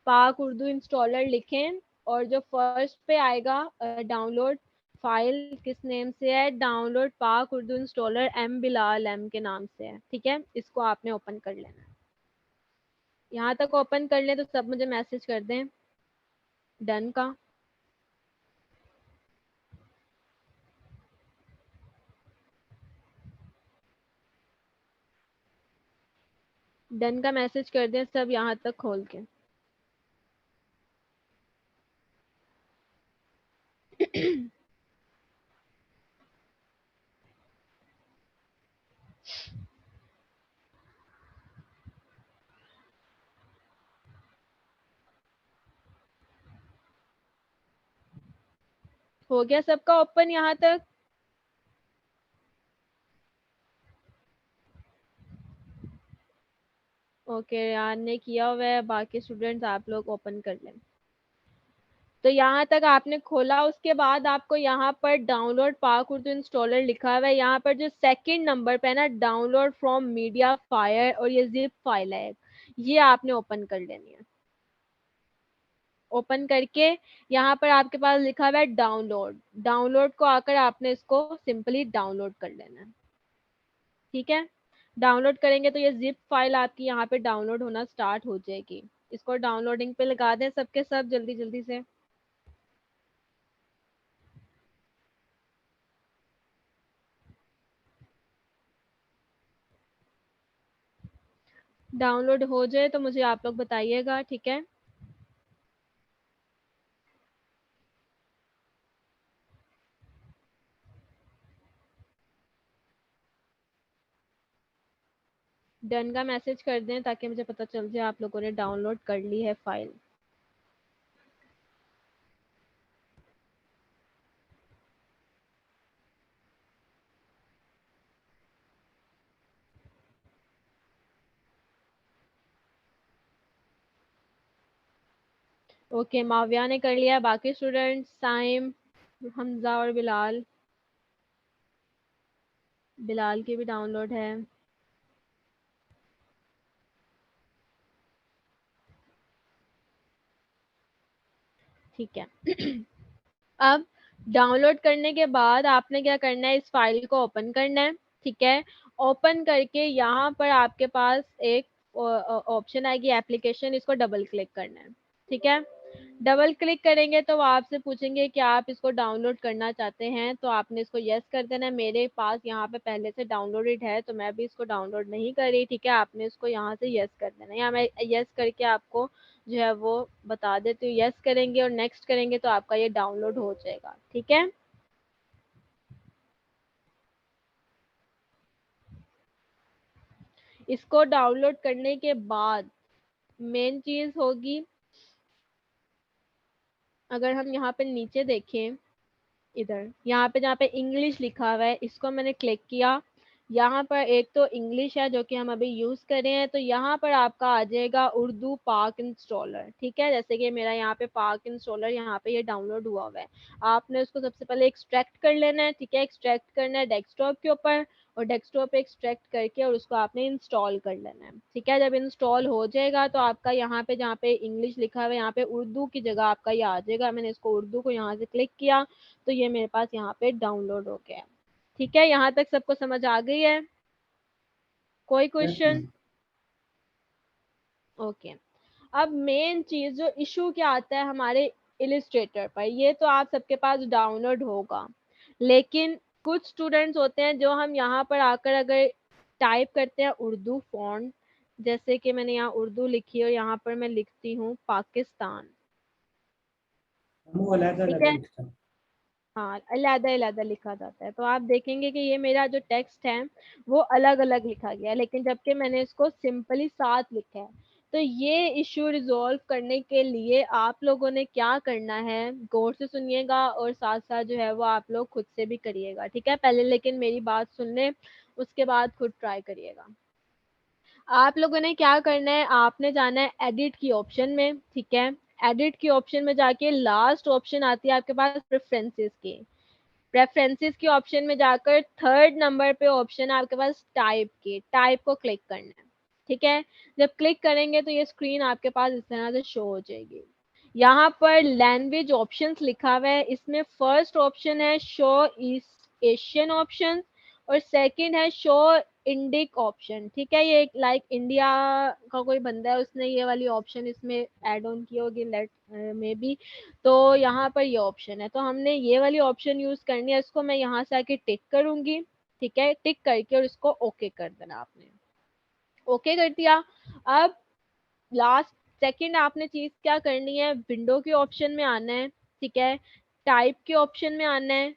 पाक उर्दू इंस्टॉलर लिखें और जो फर्स्ट पे आएगा डाउनलोड फाइल किस नेम से है, download Pak Urdu installer M Bilal M के नाम से है, ठीक है, इसको आपने ओपन कर लेना है। यहाँ तक ओपन कर लें तो सब मुझे मैसेज कर दें डन का। डन का मैसेज कर दें सब यहाँ तक खोल के। हो गया सबका ओपन यहाँ तक? ओके, यार ने किया हुआ है, बाकी स्टूडेंट्स आप लोग ओपन कर लें। तो यहाँ तक आपने खोला, उसके बाद आपको यहाँ पर डाउनलोड पाक उर्दू इंस्टॉलर लिखा हुआ है। यहाँ पर जो सेकंड नंबर पे है ना, डाउनलोड फ्रॉम मीडिया फायर, और ये जिप फाइल है, ये आपने ओपन कर लेनी है। ओपन करके यहाँ पर आपके पास लिखा हुआ है डाउनलोड, डाउनलोड को आकर आपने इसको सिंपली डाउनलोड कर लेना है। ठीक है, डाउनलोड करेंगे तो ये जिप फाइल आपकी यहाँ पे डाउनलोड होना स्टार्ट हो जाएगी। इसको डाउनलोडिंग पे लगा दें सबके सब जल्दी जल्दी से। डाउनलोड हो जाए तो मुझे आप लोग बताइएगा, ठीक है। डन का मैसेज कर दें ताकि मुझे पता चल जाए आप लोगों ने डाउनलोड कर ली है फाइल। ओके, माविया ने कर लिया, बाकी स्टूडेंट्स साइम, हमजा और बिलाल, बिलाल की भी डाउनलोड है। ठीक है अब डाउनलोड करने के बाद आपने क्या करना है, इस फाइल को ओपन करना है। ठीक है, ओपन करके यहाँ पर आपके पास एक ऑप्शन आएगी एप्लीकेशन, इसको डबल क्लिक करना है। ठीक है, डबल क्लिक करेंगे तो वो आपसे पूछेंगे कि आप इसको डाउनलोड करना चाहते हैं, तो आपने इसको यस कर देना है। मेरे पास यहाँ पे पहले से डाउनलोडेड है तो मैं भी इसको डाउनलोड नहीं कर रही। ठीक है, आपने इसको यहाँ से यस कर देना है, या मैं यस करके आपको जो है वो बता देती हूँ। यस करेंगे और नेक्स्ट करेंगे तो आपका ये डाउनलोड हो जाएगा। ठीक है, इसको डाउनलोड करने के बाद मेन चीज होगी, अगर हम यहाँ पे नीचे देखें, इधर यहाँ पे जहाँ पे इंग्लिश लिखा हुआ है, इसको मैंने क्लिक किया। यहाँ पर एक तो इंग्लिश है जो कि हम अभी यूज कर रहे हैं, तो यहाँ पर आपका आ जाएगा उर्दू पाक इंस्टॉलर। ठीक है, जैसे कि मेरा यहाँ पे पाक इंस्टॉलर यहाँ पे ये डाउनलोड हुआ हुआ है। आपने उसको सबसे पहले एक्सट्रैक्ट कर लेना है। ठीक है, एक्सट्रैक्ट करना है डेस्कटॉप के ऊपर, और डेस्कटॉप पे एक्सट्रैक्ट करके और उसको आपने इंस्टॉल कर लेना है। ठीक है, जब इंस्टॉल हो जाएगा तो आपका यहाँ पे जहाँ पे इंग्लिश लिखा हुआ है, यहाँ पे उर्दू की जगह आपका ये आ जाएगा। मैंने इसको उर्दू को यहाँ से क्लिक किया तो ये मेरे पास यहाँ पे डाउनलोड हो गया। ठीक है, यहाँ तक सबको समझ आ गई है? कोई Yes, क्वेश्चन? ma'am. ओके, अब मेन चीज जो इशू क्या आता है हमारे इलिस्ट्रेटर पर, ये तो आप सबके पास डाउनलोड होगा, लेकिन कुछ स्टूडेंट्स होते हैं जो हम यहाँ पर आकर अगर टाइप करते हैं उर्दू फॉन्ट, जैसे कि मैंने यहाँ उर्दू लिखी और यहाँ पर मैं लिखती हूँ पाकिस्तान। वो अलग ठीक अलग है, लिखता है। हाँ, अलग अलग लिखा जाता है, तो आप देखेंगे कि ये मेरा जो टेक्स्ट है वो अलग अलग लिखा गया है, लेकिन जबकि मैंने इसको सिंपली साथ लिखा है। तो ये इश्यू रिजॉल्व करने के लिए आप लोगों ने क्या करना है, गौर से सुनिएगा और साथ साथ जो है वो आप लोग खुद से भी करिएगा। ठीक है, पहले लेकिन मेरी बात सुन लें, उसके बाद खुद ट्राई करिएगा। आप लोगों ने क्या करना है, आपने जाना है एडिट की ऑप्शन में। ठीक है, एडिट की ऑप्शन में जाके लास्ट ऑप्शन आती है आपके पास प्रेफरेंसेस की, प्रेफरेंसेस की ऑप्शन में जाकर थर्ड नंबर पे ऑप्शन है आपके पास टाइप की, टाइप को क्लिक करना है। ठीक है, जब क्लिक करेंगे तो ये स्क्रीन आपके पास इस तरह से शो हो जाएगी। यहाँ पर लैंग्वेज ऑप्शंस लिखा हुआ है, इसमें फर्स्ट ऑप्शन है शो ईस्ट एशियन ऑप्शन, और सेकंड है शो इंडिक ऑप्शन। ठीक है, ये लाइक इंडिया का कोई बंदा है, उसने ये वाली ऑप्शन इसमें ऐड ऑन की होगी, लेट में बी। तो यहाँ पर ये ऑप्शन है, तो हमने ये वाली ऑप्शन यूज करनी है। इसको मैं यहाँ से आके टिक करूंगी। ठीक है, टिक करके और इसको ओके कर देना। आपने ओके कर दिया। अब लास्ट सेकंड आपने चीज क्या करनी है, विंडो के ऑप्शन में आना है। ठीक है, टाइप के ऑप्शन में आना है।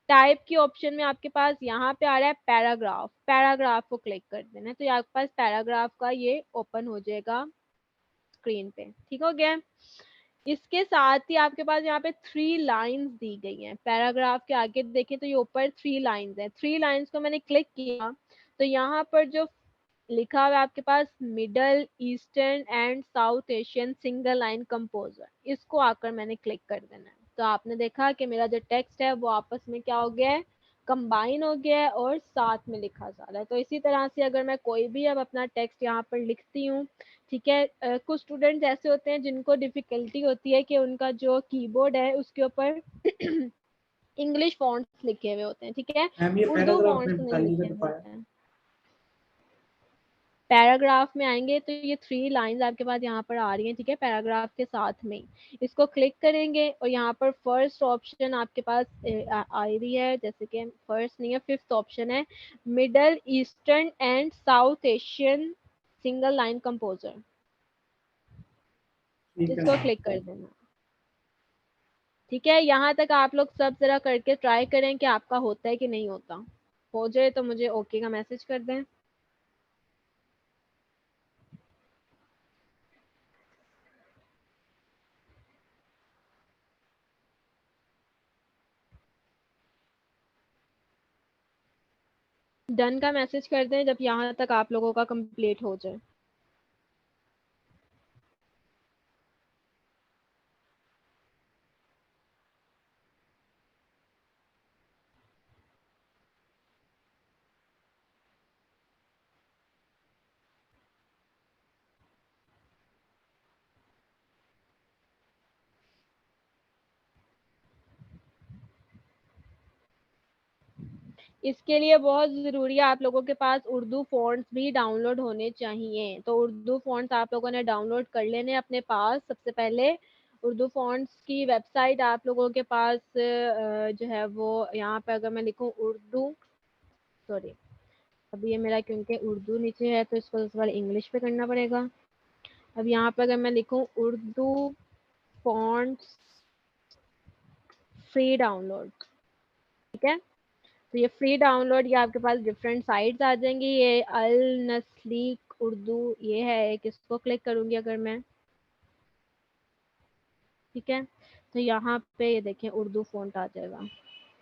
टाइप के ऑप्शन में आपके पास यहाँ पे आ रहा है पैराग्राफ, पैराग्राफ को क्लिक कर देना है, तो आपके पास पैराग्राफ का ये ओपन हो जाएगा स्क्रीन पे। ठीक हो गया? इसके साथ ही आपके पास यहाँ पे 3 लाइंस दी गई हैं। पैराग्राफ के आगे देखें तो ये ऊपर 3 लाइंस है, 3 लाइंस को मैंने क्लिक किया तो यहाँ पर जो लिखा हुआ है आपके पास Middle Eastern and South Asian single line composer, इसको आकर मैंने क्लिक कर देना है। तो आपने देखा कि मेरा जो टेक्स्ट है वो आपस में क्या हो गया है, कंबाइन हो गया है और साथ में लिखा जा रहा है। तो इसी तरह से अगर मैं कोई भी अब अपना टेक्स्ट यहाँ पर लिखती हूँ, ठीक है, कुछ स्टूडेंट्स ऐसे होते हैं जिनको डिफिकल्टी होती है कि उनका जो कीबोर्ड है उसके ऊपर इंग्लिश फॉन्ट्स लिखे हुए होते हैं, ठीक है, मैम ये उर्दू पैराग्राफ फॉन्ट्स प्रिंट नहीं खाली लिखे का हुए दिखाया। होते हैं। पैराग्राफ में आएंगे तो ये 3 लाइंस आपके पास यहाँ पर आ रही हैं, ठीक है, पैराग्राफ के साथ में इसको क्लिक करेंगे और यहाँ पर फर्स्ट ऑप्शन आपके पास आ रही है, जैसे कि फर्स्ट नहीं है, 5th ऑप्शन है, middle Eastern and South Asian single line composer, ठीक है इसको क्लिक कर देना। ठीक है, यहाँ तक आप लोग सब जरा करके ट्राई करें कि आपका होता है कि नहीं होता। हो जाए तो मुझे ओके का मैसेज कर दें। डन का मैसेज कर दें जब यहाँ तक आप लोगों का कंप्लीट हो जाए। इसके लिए बहुत ज़रूरी है आप लोगों के पास उर्दू फ़ॉन्ट्स भी डाउनलोड होने चाहिए। तो उर्दू फ़ॉन्ट्स आप लोगों ने डाउनलोड कर लेने अपने पास। सबसे पहले उर्दू फ़ॉन्ट्स की वेबसाइट आप लोगों के पास जो है वो यहाँ पे अगर मैं लिखूँ उर्दू, सॉरी अभी ये मेरा क्योंकि उर्दू नीचे है तो इसको सबसे पहले इंग्लिश पे करना पड़ेगा। अब यहाँ पे अगर मैं लिखूँ उर्दू फ़ॉन्ट्स फ्री डाउनलोड, ठीक है, तो ये फ्री डाउनलोड, ये आपके पास डिफरेंट साइट्स आ जाएंगी। ये अल नस्लीक उर्दू ये है एक, इसको क्लिक करूंगी अगर मैं, ठीक है, तो यहाँ पे ये देखें उर्दू फॉन्ट आ जाएगा,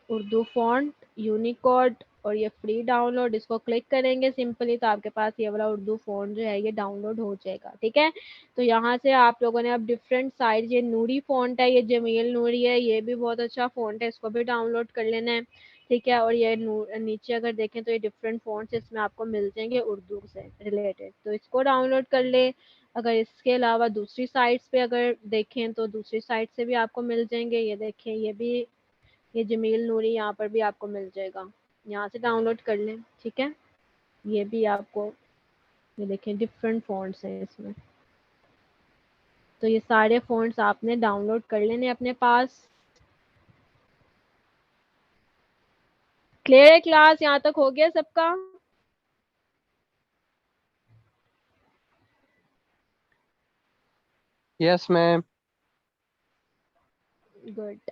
उर्दू फॉन्ट यूनिकोड, और ये फ्री डाउनलोड, इसको क्लिक करेंगे सिंपली तो आपके पास ये वाला उर्दू फॉन्ट जो है ये डाउनलोड हो जाएगा। ठीक है, तो यहाँ से आप लोगों ने अब डिफरेंट साइट, ये नूरी फॉन्ट है, ये जमील नूरी है, ये भी बहुत अच्छा फॉन्ट है, इसको भी डाउनलोड कर लेना है। ठीक है, और ये नीचे अगर देखें तो ये डिफरेंट फॉन्ट्स इसमें आपको मिल जाएंगे उर्दू से रिलेटेड, तो इसको डाउनलोड कर ले। अगर इसके अलावा दूसरी साइट्स पे अगर देखें तो दूसरी साइट से भी आपको मिल जाएंगे, ये देखें ये भी, ये जमील नूरी यहाँ पर भी आपको मिल जाएगा, यहाँ से डाउनलोड कर लें। ठीक है, ये भी आपको, ये देखें डिफरेंट फ़ॉन्ट्स हैं इसमें, तो ये सारे फ़ॉन्ट्स आपने डाउनलोड कर लेने अपने पास। क्लियर है क्लास, यहाँ तक हो गया सबका? Yes ma'am. गुड।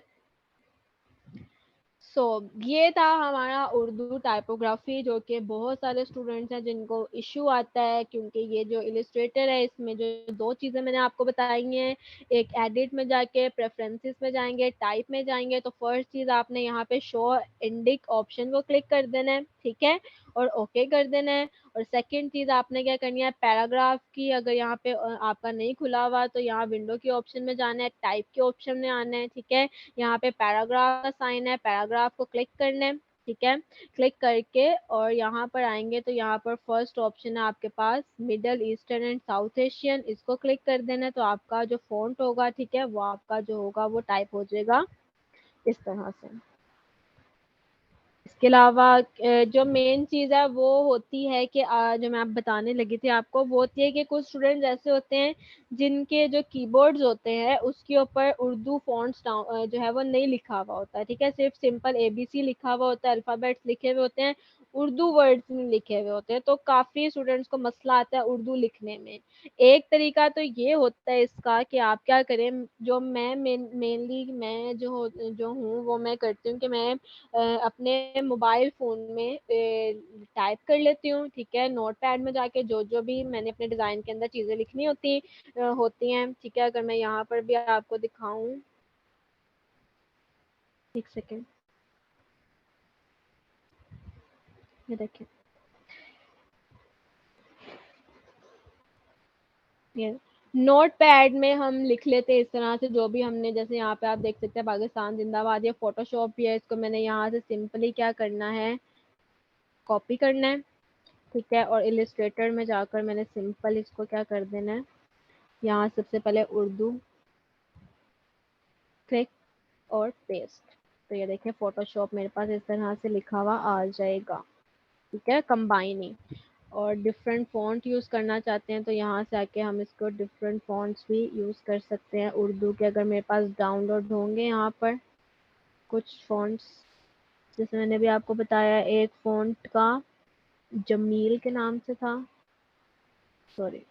सो ये था हमारा उर्दू टाइपोग्राफी, जो कि बहुत सारे स्टूडेंट्स हैं जिनको इशू आता है, क्योंकि ये जो इलिस्ट्रेटर है इसमें जो 2 चीज़ें मैंने आपको बताई हैं, एक एडिट में जाके प्रेफरेंसेस में जाएंगे, टाइप में जाएंगे, तो फर्स्ट चीज़ आपने यहाँ पे शो इंडिक ऑप्शन को क्लिक कर देना है, ठीक है, और ओके कर देना है। और सेकंड चीज़ आपने क्या करनी है, पैराग्राफ की अगर यहाँ पे आपका नहीं खुला हुआ तो यहाँ विंडो के ऑप्शन में जाना है, टाइप के ऑप्शन में आना है, ठीक है, यहाँ पे पैराग्राफ का साइन है, पैराग्राफ को क्लिक करना है, ठीक है, क्लिक करके और यहाँ पर आएंगे तो यहाँ पर फर्स्ट ऑप्शन है आपके पास Middle Eastern and South Asian, इसको क्लिक कर देना है, तो आपका जो फॉन्ट होगा, ठीक है, वो आपका जो होगा वो टाइप हो जाएगा इस तरह से। इसके अलावा जो मेन चीज़ है वो होती है कि जो मैं आप बताने लगी थी आपको, वो होती है कि कुछ स्टूडेंट्स ऐसे होते हैं जिनके जो कीबोर्ड्स होते हैं उसके ऊपर उर्दू फॉन्ट्स जो है वो नहीं लिखा हुआ होता है, ठीक है, सिर्फ सिंपल ABC लिखा हुआ होता है, अल्फ़ाबेट्स लिखे हुए होते हैं, उर्दू वर्ड्स नहीं लिखे हुए होते हैं, तो काफ़ी स्टूडेंट्स को मसला आता है उर्दू लिखने में। एक तरीका तो ये होता है इसका कि आप क्या करें, जो मैं मेनली मैं जो हूँ वो मैं करती हूँ कि मैं अपने मोबाइल फ़ोन में टाइप कर लेती हूँ, ठीक है, नोटपैड में जाके जो जो भी मैंने अपने डिज़ाइन के अंदर चीज़ें लिखनी होती हैं, ठीक है, अगर मैं यहाँ पर भी आपको दिखाऊँ, एक सेकेंड, ये देखिए, नोट पैड में हम लिख लेते हैं इस तरह से जो भी हमने, जैसे यहाँ पे आप देख सकते हैं पाकिस्तान जिंदाबाद, ये फोटोशॉप भी है, इसको मैंने यहाँ से सिंपली क्या करना है, कॉपी करना है, ठीक है। और इलिस्ट्रेटर में जाकर मैंने सिंपल इसको क्या कर देना है, यहाँ सबसे पहले उर्दू क्लिक और पेस्ट। तो ये देखें फोटोशॉप मेरे पास इस तरह से लिखा हुआ आ जाएगा, ठीक है, कंबाइनिंग। और डिफरेंट फॉन्ट यूज़ करना चाहते हैं तो यहाँ से आके हम इसको डिफरेंट फॉन्ट्स भी यूज़ कर सकते हैं उर्दू के। अगर मेरे पास डाउनलोड होंगे यहाँ पर कुछ फॉन्ट्स, जैसे मैंने भी आपको बताया एक फॉन्ट का जमील के नाम से था, सॉरी,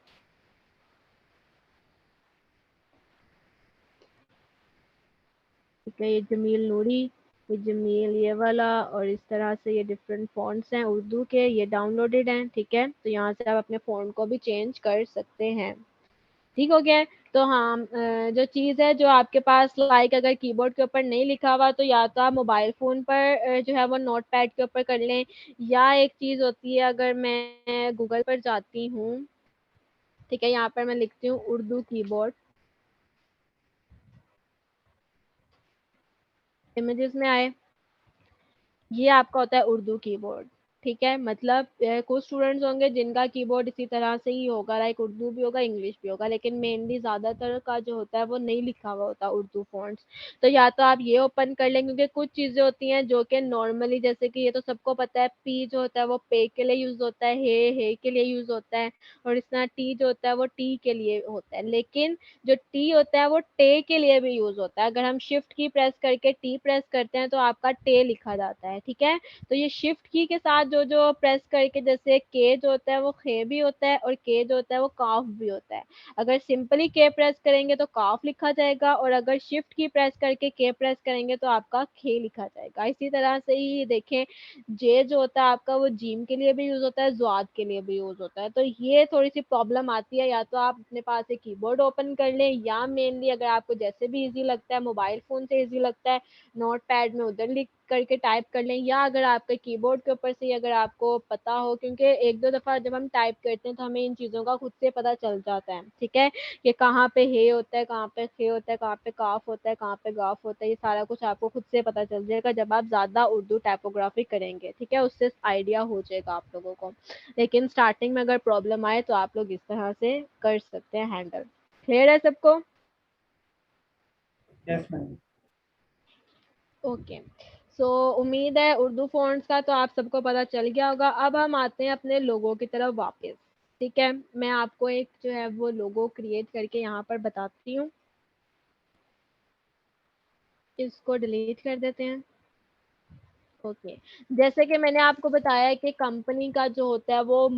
ठीक है, ये जमील नूरी, ये जमील ये वाला, और इस तरह से ये डिफरेंट फॉन्ट्स हैं उर्दू के, ये डाउनलोडेड हैं, ठीक है। तो यहाँ से आप अपने फ़ॉन्ट को भी चेंज कर सकते हैं, ठीक हो गया है। तो हाँ, जो चीज़ है जो आपके पास लाइक अगर कीबोर्ड के ऊपर नहीं लिखा हुआ तो या तो आप मोबाइल फ़ोन पर जो है वो नोट पैड के ऊपर कर लें, या एक चीज़ होती है, अगर मैं गूगल पर जाती हूँ, ठीक है, यहाँ पर मैं लिखती हूँ उर्दू कीबोर्ड, इमेजेस में आए, ये आपका होता है उर्दू कीबोर्ड, ठीक है। मतलब कुछ स्टूडेंट्स होंगे जिनका कीबोर्ड इसी तरह से ही होगा, लाइक उर्दू भी होगा इंग्लिश भी होगा, लेकिन मेनली ज़्यादातर का जो होता है वो नहीं लिखा हुआ होता उर्दू फॉन्ट्स। तो या तो आप ये ओपन कर लें, क्योंकि कुछ चीज़ें होती हैं जो कि नॉर्मली, जैसे कि ये तो सबको पता है, पी जो होता है वो पे के लिए यूज़ होता है, हे के लिए यूज़ होता है, और इस तरह टी जो होता है वो टी के लिए होता है, लेकिन जो टी होता है वो टे के लिए भी यूज़ होता है। अगर हम शिफ्ट की प्रेस करके टी प्रेस करते हैं तो आपका टे लिखा जाता है, ठीक है। तो ये शिफ्ट की के साथ जो जो प्रेस करके, जैसे के जो होता है वो खे भी होता है, और के जो होता है वो काफ भी होता है। अगर सिंपली के प्रेस करेंगे तो काफ लिखा जाएगा, और अगर शिफ्ट की प्रेस करके के प्रेस करेंगे तो आपका खे लिखा जाएगा। इसी तरह से ही देखें, जे जो होता है आपका वो जीम के लिए भी यूज होता है, ज्वाद के लिए भी यूज होता है। तो ये थोड़ी सी प्रॉब्लम आती है, या तो आप अपने पास एक कीबोर्ड ओपन कर लें, या मेनली अगर आपको जैसे भी इजी लगता है, मोबाइल फोन से इजी लगता है, नोट पैड में उधर लिख करके टाइप कर लें, या अगर आपके कीबोर्ड के ऊपर से अगर आपको पता हो, क्योंकि एक दो दफ़ा जब हम टाइप करते हैं तो हमें इन चीज़ों का खुद से पता चल जाता है, ठीक है, कि कहाँ पे हे होता है, कहाँ पे खे होता है, कहाँ पे काफ होता है, कहाँ पे गाफ होता है, ये सारा कुछ आपको खुद से पता चल जाएगा जब आप ज़्यादा उर्दू टाइपोग्राफी करेंगे, ठीक है, उससे आइडिया हो जाएगा आप लोगों को। लेकिन स्टार्टिंग में अगर प्रॉब्लम आए तो आप लोग इस तरह से कर सकते हैं हैंडल। क्लियर है सबको? Yes ma'am. ओके, सो उम्मीद है उर्दू फ़ॉन्ट्स का तो आप सबको पता चल गया होगा। अब हम आते हैं अपने लोगों की तरफ वापस, ठीक है। मैं आपको एक जो है वो लोगो क्रिएट करके यहाँ पर बताती हूँ, इसको डिलीट कर देते हैं। ओके, जैसे कि मैंने आपको बताया कि कंपनी का जो होता है वो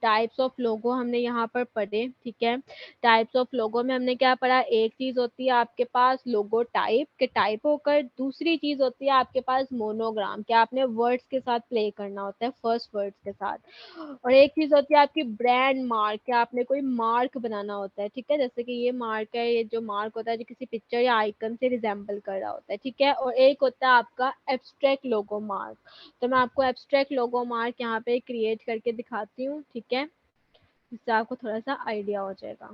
टाइप्स ऑफ लोगो हमने यहाँ पर पढ़े, ठीक है। टाइप्स ऑफ लोगो में हमने क्या पढ़ा, एक चीज़ होती है आपके पास लोगो टाइप के टाइप होकर, दूसरी चीज़ होती है आपके पास मोनोग्राम, क्या आपने वर्ड्स के साथ प्ले करना होता है, फर्स्ट वर्ड्स के साथ, और एक चीज़ होती है आपकी ब्रांड मार्क, क्या आपने कोई मार्क बनाना होता है, ठीक है। जैसे कि ये मार्क है, ये जो मार्क होता है जो किसी पिक्चर या आइकन से रिजेंबल कर रहा होता है, ठीक है। और एक होता है आपका एब्स्ट्रैक्ट लोगो मार्क। तो मैं आपको एब्स्ट्रैक्ट लोगो मार्क यहाँ पे क्रिएट करके दिखाती हूँ, ठीक है, जिससे आपको थोड़ा सा आइडिया हो जाएगा।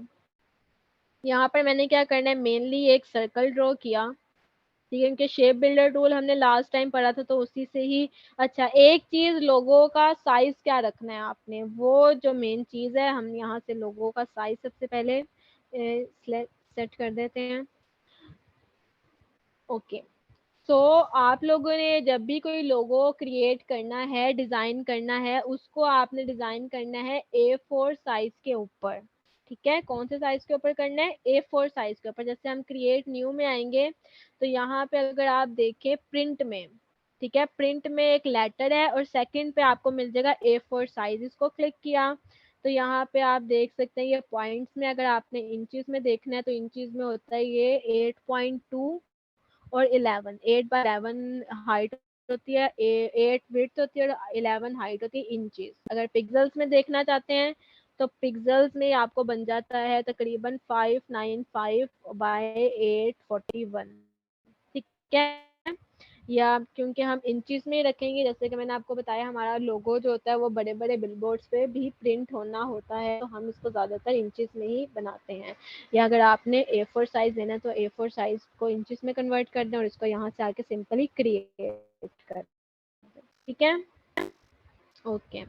यहाँ पर मैंने क्या करना है, मेनली एक सर्कल ड्रॉ किया, ठीक है, क्योंकि शेप बिल्डर टूल हमने लास्ट टाइम पढ़ा था तो उसी से ही। अच्छा, एक चीज लोगो का साइज क्या रखना है आपने, वो जो मेन चीज है, हम यहाँ से लोगो का साइज सबसे पहले सेट कर देते हैं। ओके, सो आप लोगों ने जब भी कोई लोगो क्रिएट करना है, डिजाइन करना है, उसको आपने डिजाइन करना है A4 साइज के ऊपर, ठीक है। कौन से साइज के ऊपर करना है, A4 साइज के ऊपर। जैसे हम क्रिएट न्यू में आएंगे तो यहाँ पे अगर आप देखें प्रिंट में, ठीक है, प्रिंट में एक लेटर है और सेकंड पे आपको मिल जाएगा A4 साइज, इसको क्लिक किया तो यहाँ पे आप देख सकते हैं ये पॉइंट्स में, अगर आपने इंचेस में देखना है तो इंचेस में होता है ये 8.2 और 11, 8/11 हाइट होती है, 8 विड्थ होती है और 11 हाइट होती है इंचेस। अगर पिक्सेल्स में देखना चाहते हैं तो पिक्सेल्स में आपको बन जाता है तकरीबन 595 बाय 841, ठीक है। या क्योंकि हम इंचेस में ही रखेंगे, जैसे कि मैंने आपको बताया हमारा लोगो जो होता है वो बड़े बड़े बिलबोर्ड्स पे भी प्रिंट होना होता है, तो हम इसको ज़्यादातर इंचेस में ही बनाते हैं। या अगर आपने A4 साइज लेना है तो A4 साइज को इंचेस में कन्वर्ट कर दें और इसको यहाँ से आके सिंपली क्रिएट कर दें। ठीक है, ओके।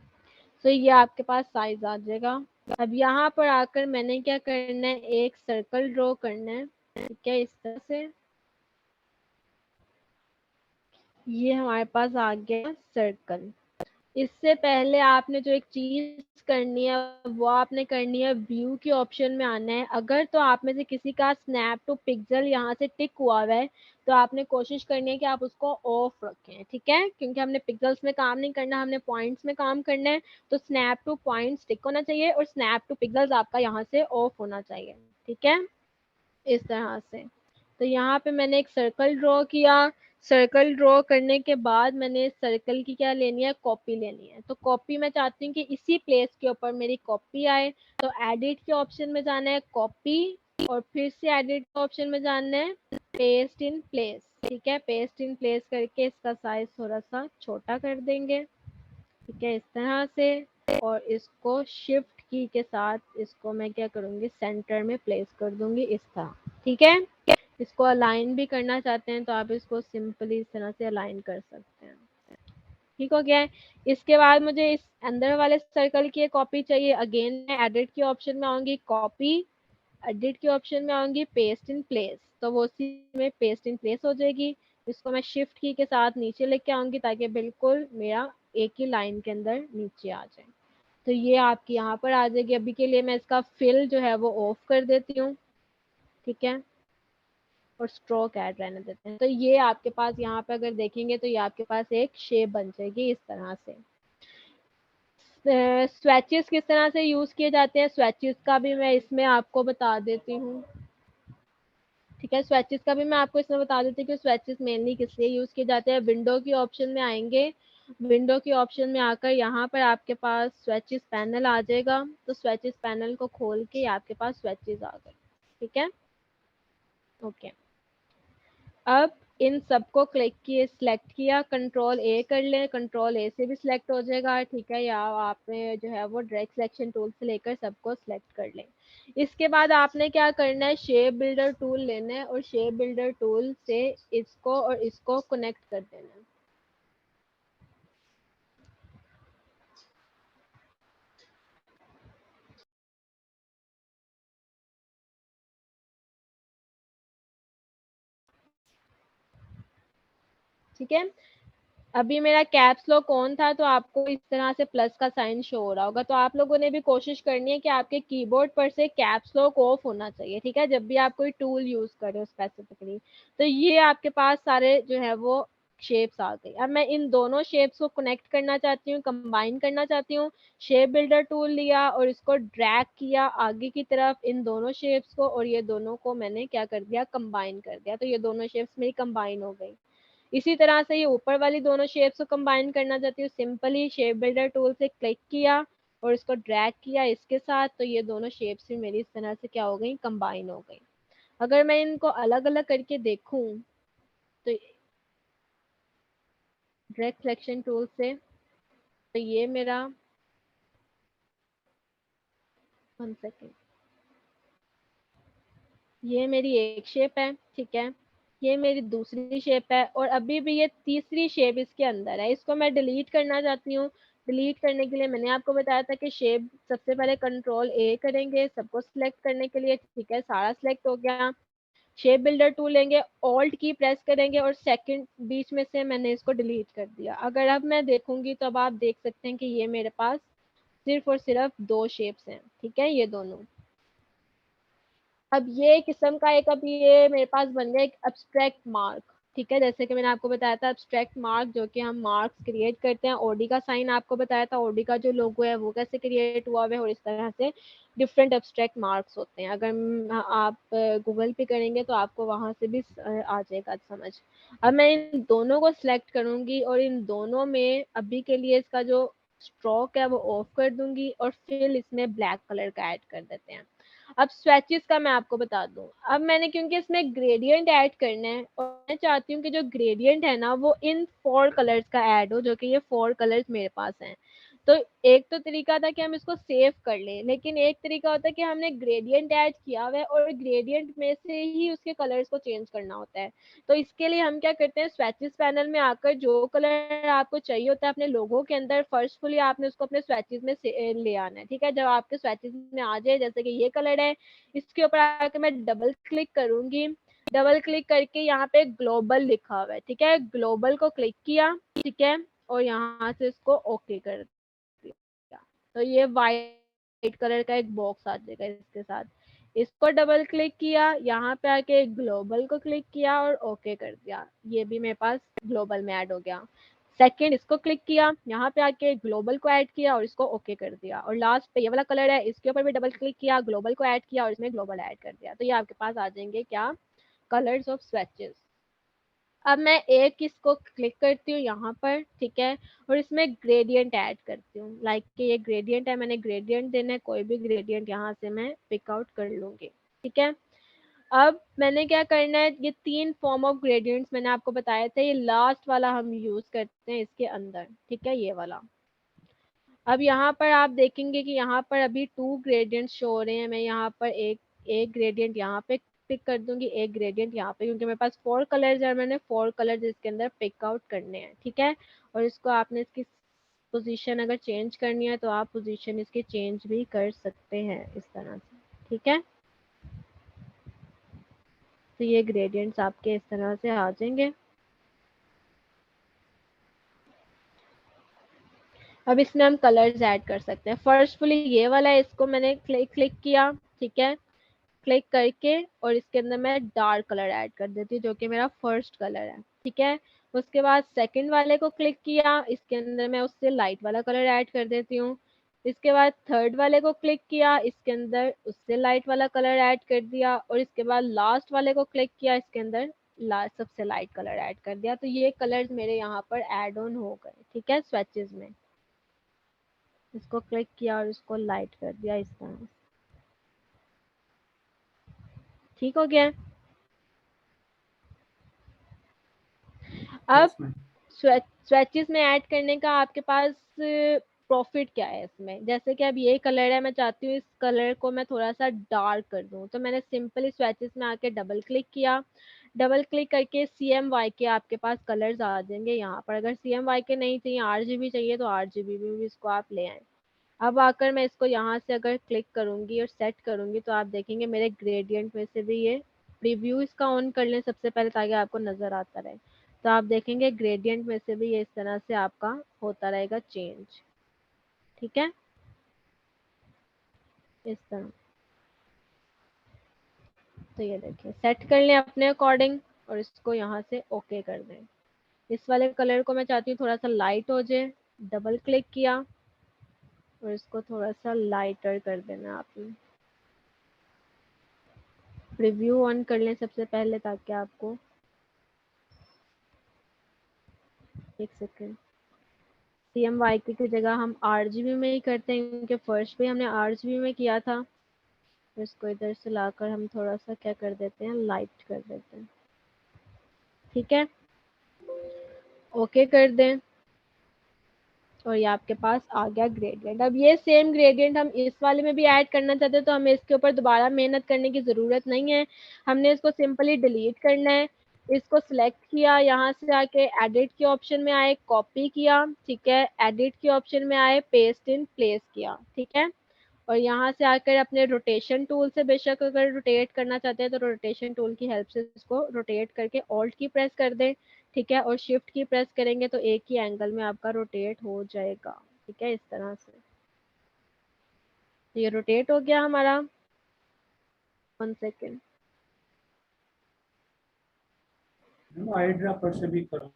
तो ये आपके पास साइज आ जाएगा। अब यहाँ पर आकर मैंने क्या करना है, एक सर्कल ड्रॉ करना है। ठीक है, इस तरह से ये हमारे पास आ गया सर्कल। इससे पहले आपने जो एक चीज करनी है वो आपने करनी है, व्यू के ऑप्शन में आना है। अगर तो आप में से किसी का स्नैप टू पिक्सल यहाँ से टिक हुआ हुआ है तो आपने कोशिश करनी है कि आप उसको ऑफ रखें। ठीक है, क्योंकि हमने पिक्सल्स में काम नहीं करना, हमने पॉइंट्स में काम करना है। तो स्नैप टू पॉइंट्स टिक होना चाहिए और स्नैप टू पिक्सल्स आपका यहाँ से ऑफ होना चाहिए। ठीक है, इस तरह से। तो यहाँ पे मैंने एक सर्कल ड्रॉ किया। सर्कल ड्रॉ करने के बाद मैंने सर्कल की क्या लेनी है, कॉपी लेनी है। तो कॉपी मैं चाहती हूँ कि इसी प्लेस के ऊपर मेरी कॉपी आए। तो एडिट के ऑप्शन में जाना है, कॉपी, और फिर से एडिट के ऑप्शन में जाना है, पेस्ट इन प्लेस। ठीक है, पेस्ट इन प्लेस करके इसका साइज थोड़ा सा छोटा कर देंगे। ठीक है, इस तरह से। और इसको शिफ्ट की के साथ इसको मैं क्या करूँगी, सेंटर में प्लेस कर दूंगी इस तरह। ठीक है, इसको अलाइन भी करना चाहते हैं तो आप इसको सिंपली इस तरह से अलाइन कर सकते हैं। ठीक हो गया है। इसके बाद मुझे इस अंदर वाले सर्कल की कॉपी चाहिए। अगेन मैं एडिट के ऑप्शन में आऊंगी, कॉपी, एडिट के ऑप्शन में आऊंगी, पेस्ट इन प्लेस, तो वो उसी में पेस्ट इन प्लेस हो जाएगी। इसको मैं शिफ्ट की के साथ नीचे लेके आऊंगी ताकि बिल्कुल मेरा एक ही लाइन के अंदर नीचे आ जाए। तो ये आपकी यहाँ पर आ जाएगी। अभी के लिए मैं इसका फिल जो है वो ऑफ कर देती हूँ। ठीक है, और स्ट्रोक ऐड रहने देते हैं। तो ये आपके पास यहाँ पे अगर देखेंगे तो ये आपके पास एक शेप बन जाएगी इस तरह से। स्वेचेस किस तरह से यूज किए जाते हैं, स्वेचेस का भी मैं इसमें आपको बता देती हूँ। ठीक है, स्वेचेस का भी मैं आपको इसमें बता देती हूँ कि स्वेचेस मेनली किस लिए यूज किए जाते हैं। विंडो की ऑप्शन में आएंगे, विंडो की ऑप्शन में आकर यहाँ पर आपके पास स्वेचेस पैनल आ जाएगा। तो स्वेचेस पैनल को खोल के आपके पास स्वेचेस आ गए। ठीक है, ओके। अब इन सबको क्लिक किए, सिलेक्ट किया, कंट्रोल ए कर लें, कंट्रोल ए से भी सिलेक्ट हो जाएगा। ठीक है, या आपने जो है वो डायरेक्ट सिलेक्शन टूल से लेकर सबको सिलेक्ट कर लें। इसके बाद आपने क्या करना है, शेप बिल्डर टूल लेना है और शेप बिल्डर टूल से इसको और इसको कनेक्ट कर देना है। ठीक है, अभी मेरा कैप्स लॉक ऑन था तो आपको इस तरह से प्लस का साइन शो हो रहा होगा। तो आप लोगों ने भी कोशिश करनी है कि आपके कीबोर्ड पर से कैप्स लॉक ऑफ होना चाहिए। ठीक है, जब भी आप कोई टूल यूज कर रहे हो स्पेसिफिकली। तो ये आपके पास सारे जो है वो शेप्स आ गई। अब मैं इन दोनों शेप्स को कनेक्ट करना चाहती हूँ, कंबाइन करना चाहती हूँ। शेप बिल्डर टूल लिया और इसको ड्रैग किया आगे की तरफ, इन दोनों शेप्स को, और ये दोनों को मैंने क्या कर दिया, कंबाइन कर दिया। तो ये दोनों शेप्स मेरी कंबाइन हो गई। इसी तरह से ये ऊपर वाली दोनों शेप्स को कंबाइन करना चाहती हूँ, सिंपली शेप बिल्डर टूल से क्लिक किया और इसको ड्रैग किया इसके साथ, तो ये दोनों शेप्स भी मेरी इस तरह से क्या हो गई, कंबाइन हो गई। अगर मैं इनको अलग अलग करके देखूं तो डायरेक्ट सिलेक्शन टूल से, तो ये मेरा, 1 सेकेंड, ये मेरी एक शेप है। ठीक है, ये मेरी दूसरी शेप है और अभी भी ये तीसरी शेप इसके अंदर है। इसको मैं डिलीट करना चाहती हूँ। डिलीट करने के लिए मैंने आपको बताया था कि शेप सबसे पहले कंट्रोल ए करेंगे सबको सिलेक्ट करने के लिए। ठीक है, सारा सिलेक्ट हो गया। शेप बिल्डर टूल लेंगे, ऑल्ट की प्रेस करेंगे और सेकंड बीच में से मैंने इसको डिलीट कर दिया। अगर अब मैं देखूंगी तो अब आप देख सकते हैं कि ये मेरे पास सिर्फ और सिर्फ 2 शेप्स हैं। ठीक है, ये दोनों। अब ये किस्म का एक, अब ये मेरे पास बन गया एक एब्स्ट्रैक्ट मार्क। ठीक है, जैसे कि मैंने आपको बताया था एब्स्ट्रैक्ट मार्क जो कि हम मार्क्स क्रिएट करते हैं। ओडी का साइन आपको बताया था, ओडी का जो लोगो है वो कैसे क्रिएट हुआ है, और इस तरह से डिफरेंट एब्स्ट्रैक्ट मार्क्स होते हैं। अगर आप गूगल पे करेंगे तो आपको वहां से भी आ जाएगा समझ। अब मैं इन दोनों को सिलेक्ट करूंगी और इन दोनों में अभी के लिए इसका जो स्ट्रोक है वो ऑफ कर दूंगी और फिर इसमें ब्लैक कलर का ऐड कर देते हैं। अब स्वैचेस का मैं आपको बता दूं, अब मैंने क्योंकि इसमें ग्रेडियंट ऐड करना है और मैं चाहती हूँ कि जो ग्रेडियंट है ना वो इन 4 कलर्स का ऐड हो, जो कि ये 4 कलर्स मेरे पास हैं। तो एक तो तरीका था कि हम इसको सेव कर लें, लेकिन एक तरीका होता है कि हमने ग्रेडियंट ऐड किया हुआ है और ग्रेडियंट में से ही उसके कलर्स को चेंज करना होता है। तो इसके लिए हम क्या करते हैं, स्वैचेस पैनल में आकर जो कलर आपको चाहिए होता है अपने लोगों के अंदर, फर्स्टफुली आपने उसको अपने स्वैचेस में ले आना है। ठीक है, जब आपके स्वैचेस में आ जाए, जैसे कि ये कलर है, इसके ऊपर आकर मैं डबल क्लिक करूंगी। डबल क्लिक करके यहाँ पे ग्लोबल लिखा हुआ है, ठीक है, ग्लोबल को क्लिक किया, ठीक है, और यहाँ से इसको ओके कर दिया। तो ये वाइट कलर का एक बॉक्स आ जाएगा इसके साथ। इसको डबल क्लिक किया, यहाँ पे आके ग्लोबल को क्लिक किया और ओके कर दिया, ये भी मेरे पास ग्लोबल में ऐड हो गया। सेकंड इसको क्लिक किया, यहाँ पे आके ग्लोबल को ऐड किया और इसको ओके कर दिया। और लास्ट पे ये वाला कलर है, इसके ऊपर भी डबल क्लिक किया, ग्लोबल को ऐड किया और इसमें ग्लोबल ऐड कर दिया। तो ये आपके पास आ जाएंगे क्या, कलर्स ऑफ स्वैचेस। अब मैं एक इसको क्लिक करती हूँ यहाँ पर, ठीक है, और इसमें ग्रेडियंट ऐड करती हूँ। लाइक कि ये ग्रेडियंट है, मैंने ग्रेडियंट देना है, कोई भी ग्रेडियंट यहाँ से मैं पिक आउट कर लूंगी। ठीक है, अब मैंने क्या करना है, ये 3 फॉर्म ऑफ ग्रेडियंट्स मैंने आपको बताया था, ये लास्ट वाला हम यूज करते हैं इसके अंदर। ठीक है, ये वाला। अब यहाँ पर आप देखेंगे कि यहाँ पर अभी 2 ग्रेडियंट्स शो हो रहे हैं। मैं यहाँ पर एक ग्रेडियंट यहाँ पे पिक कर दूंगी, एक ग्रेडियंट यहाँ पे, क्योंकि मेरे पास 4 कलर्स है, मैंने 4 कलर्स इसके अंदर पिक आउट करने हैं। ठीक है, और इसको आपने इसकी पोजीशन अगर चेंज करनी है तो आप पोजीशन इसकी चेंज भी कर सकते हैं इस तरह से। ठीक है, तो ये ग्रेडियंट्स आपके इस तरह से आ जाएंगे। अब इसमें हम कलर्स ऐड कर सकते हैं। फर्स्टफुली ये वाला है, इसको मैंने क्लिक किया, ठीक है, क्लिक करके, और इसके अंदर मैं डार्क कलर ऐड कर देती हूँ, जो कि मेरा फर्स्ट कलर है। ठीक है, उसके बाद सेकंड वाले को क्लिक किया, इसके अंदर मैं उससे लाइट वाला कलर ऐड कर देती हूँ। इसके बाद थर्ड वाले को क्लिक किया, इसके अंदर उससे लाइट वाला कलर ऐड कर दिया, और इसके बाद लास्ट वाले को क्लिक किया, इसके अंदर लास्ट सबसे लाइट कलर ऐड कर दिया। तो ये कलर्स मेरे यहाँ पर ऐड ऑन हो गए। ठीक है, स्वेचेस में इसको क्लिक किया और इसको लाइट कर दिया इस तरह। ठीक हो गया। अब Yes, ma'am. स्वेचेस में ऐड करने का आपके पास प्रॉफिट क्या है इसमें, जैसे कि अब ये कलर है, मैं चाहती हूँ इस कलर को मैं थोड़ा सा डार्क कर दूँ, तो मैंने सिंपली स्वेचेस में आके डबल क्लिक किया। डबल क्लिक करके CMY के आपके पास कलर्स आ जाएंगे यहाँ पर। अगर CMY के नहीं चाहिए, RGB चाहिए, तो RGB भी इसको आप ले आए। अब आकर मैं इसको यहाँ से अगर क्लिक करूंगी और सेट करूंगी, तो आप देखेंगे मेरे ग्रेडियंट में से भी ये प्रीव्यू इसका ऑन कर लें सबसे पहले, ताकि आपको नजर आता रहे। तो आप देखेंगे ग्रेडियंट में से भी ये इस तरह से आपका होता रहेगा चेंज। ठीक है, इस तरह। तो ये देखिए, सेट कर लें अपने अकॉर्डिंग और इसको यहाँ से ओके कर दें। इस वाले कलर को मैं चाहती हूँ थोड़ा सा लाइट हो जाए, डबल क्लिक किया और इसको थोड़ा सा लाइटर कर देना आपने। प्रीव्यू ऑन कर लें सबसे पहले, ताकि आपको, एक सेकेंड, CMY की जगह हम RGB में ही करते हैं, क्योंकि फर्स्ट पे हमने RGB में किया था। तो इसको इधर से लाकर हम थोड़ा सा क्या कर देते हैं, लाइट कर देते हैं। ठीक है, ओके कर दें और ये आपके पास आ गया ग्रेडियंट। अब ये सेम ग्रेडियंट हम इस वाले में भी ऐड करना चाहते हैं, तो हमें इसके ऊपर दोबारा मेहनत करने की ज़रूरत नहीं है। हमने इसको सिंपली डिलीट करना है। इसको सिलेक्ट किया, यहाँ से आके एडिट के ऑप्शन में आए, कॉपी किया, ठीक है, एडिट के ऑप्शन में आए, पेस्ट इन प्लेस किया, ठीक है, और यहाँ से आकर अपने रोटेशन टूल से, बेशक अगर रोटेट करना चाहते हैं तो रोटेशन टूल की हेल्प से इसको रोटेट करके ऑल्ट की प्रेस कर दें, ठीक है, और शिफ्ट की प्रेस करेंगे तो एक ही एंगल में आपका रोटेट हो जाएगा। ठीक है, इस तरह से। तो ये रोटेट हो गया हमारा। 1 सेकेंड। आई ड्रॉपर से भी करो।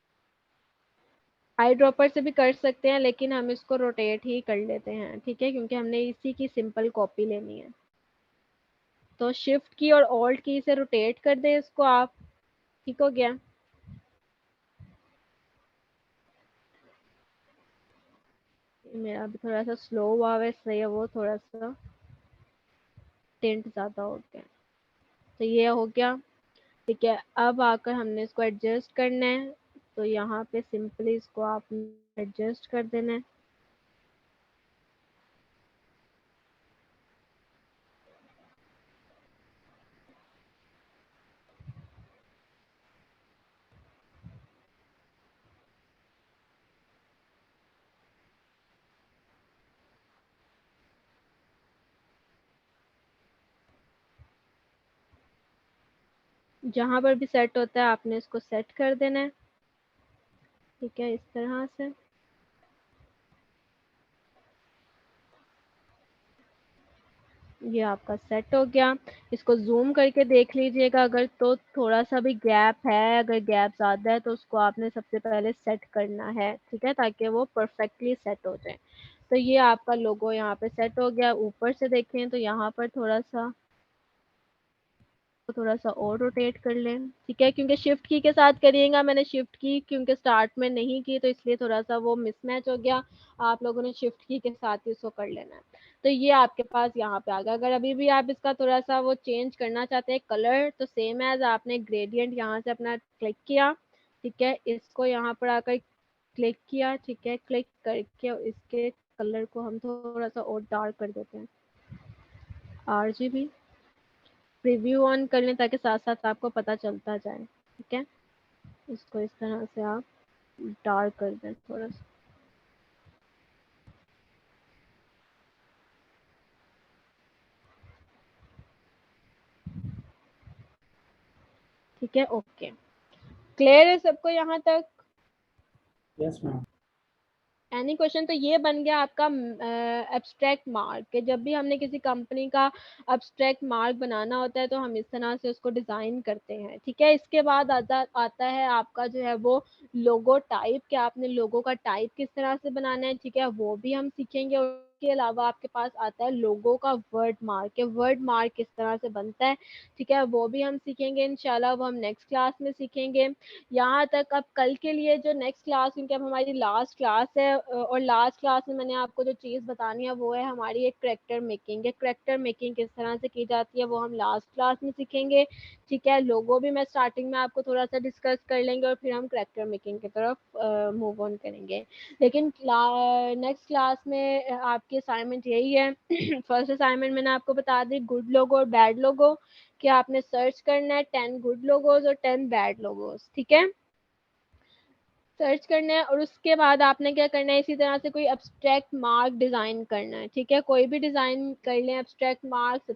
आई ड्रॉपर से भी कर सकते हैं, लेकिन हम इसको रोटेट ही कर लेते हैं, ठीक है, क्योंकि हमने इसी की सिंपल कॉपी लेनी है। तो शिफ्ट की और ऑल्ट की से रोटेट कर दें इसको आप। ठीक हो गया। मेरा भी थोड़ा सा स्लो हुआ है, इसलिए वो थोड़ा सा टिंट ज़्यादा हो गया। तो ये हो गया, ठीक है। अब आकर हमने इसको एडजस्ट करना है, तो यहाँ पे सिंपली इसको आपने एडजस्ट कर देना है। जहाँ पर भी सेट होता है आपने इसको सेट कर देना है, ठीक है, इस तरह से। ये आपका सेट हो गया। इसको जूम करके देख लीजिएगा, अगर तो थोड़ा सा भी गैप है, अगर गैप ज़्यादा है तो उसको आपने सबसे पहले सेट करना है, ठीक है, ताकि वो परफेक्टली सेट हो जाए। तो ये आपका लोगो यहाँ पे सेट हो गया। ऊपर से देखें तो यहाँ पर थोड़ा सा और रोटेट कर लें, ठीक है, क्योंकि शिफ्ट की के साथ करिएगा। मैंने शिफ्ट की क्योंकि स्टार्ट में नहीं की, तो इसलिए थोड़ा सा वो मिसमैच हो गया। आप लोगों ने शिफ्ट की के साथ ही उसको कर लेना है। तो ये आपके पास यहाँ पे आ गया। अगर अभी भी आप इसका थोड़ा सा वो चेंज करना चाहते हैं कलर, तो सेम एज आपने ग्रेडियंट यहाँ से अपना क्लिक किया, ठीक है, इसको यहाँ पर आकर क्लिक किया, ठीक है, क्लिक करके इसके कलर को हम थोड़ा सा और डार्क कर देते हैं। RGB प्रीव्यू ऑन कर लें ताकि साथ साथ आपको पता चलता जाए, ठीक है। इसको इस तरह से आप डार्क कर दें थोड़ा सा। ठीक है, ओके, क्लियर है सबको यहाँ तक? Yes ma'am. Any question? तो ये बन गया आपका एब्स्ट्रैक्ट मार्क के। जब भी हमने किसी कंपनी का एब्स्ट्रैक्ट मार्क बनाना होता है तो हम इस तरह से उसको डिज़ाइन करते हैं, ठीक है। इसके बाद आता है आपका जो है वो लोगो टाइप, कि आपने लोगो का टाइप किस तरह से बनाना है, ठीक है, वो भी हम सीखेंगे। और उसके अलावा आपके पास आता है लोगो का वर्ड मार्क, वर्ड मार्क किस तरह से बनता है, ठीक है, वो भी हम सीखेंगे इंशाल्लाह। वो हम नेक्स्ट क्लास में सीखेंगे। यहाँ तक अब कल के लिए जो नेक्स्ट क्लास, क्योंकि अब हमारी लास्ट क्लास है, और लास्ट क्लास में मैंने आपको जो चीज़ बतानी है वो है हमारी एक करैक्टर मेकिंग। एक करैक्टर मेकिंग किस तरह से की जाती है वो हम लास्ट क्लास में सीखेंगे, ठीक है। लोगो भी मैं स्टार्टिंग में आपको थोड़ा सा डिस्कस कर लेंगे और फिर हम करैक्टर मेकिंग की तरफ मूव ऑन करेंगे। लेकिन नेक्स्ट क्लास में आपकी असाइनमेंट यही है। फर्स्ट असाइनमेंट मैंने आपको बता दी, गुड लोगो और बैड लोगो, कि आपने सर्च करना है 10 गुड लोगोज और 10 बैड लोगोज, ठीक है, सर्च करना है। और उसके बाद आपने क्या करना है, इसी तरह से कोई एब्स्ट्रैक्ट मार्क डिज़ाइन करना है, ठीक है। कोई भी डिज़ाइन कर लें, एब्स्ट्रैक्ट मार्क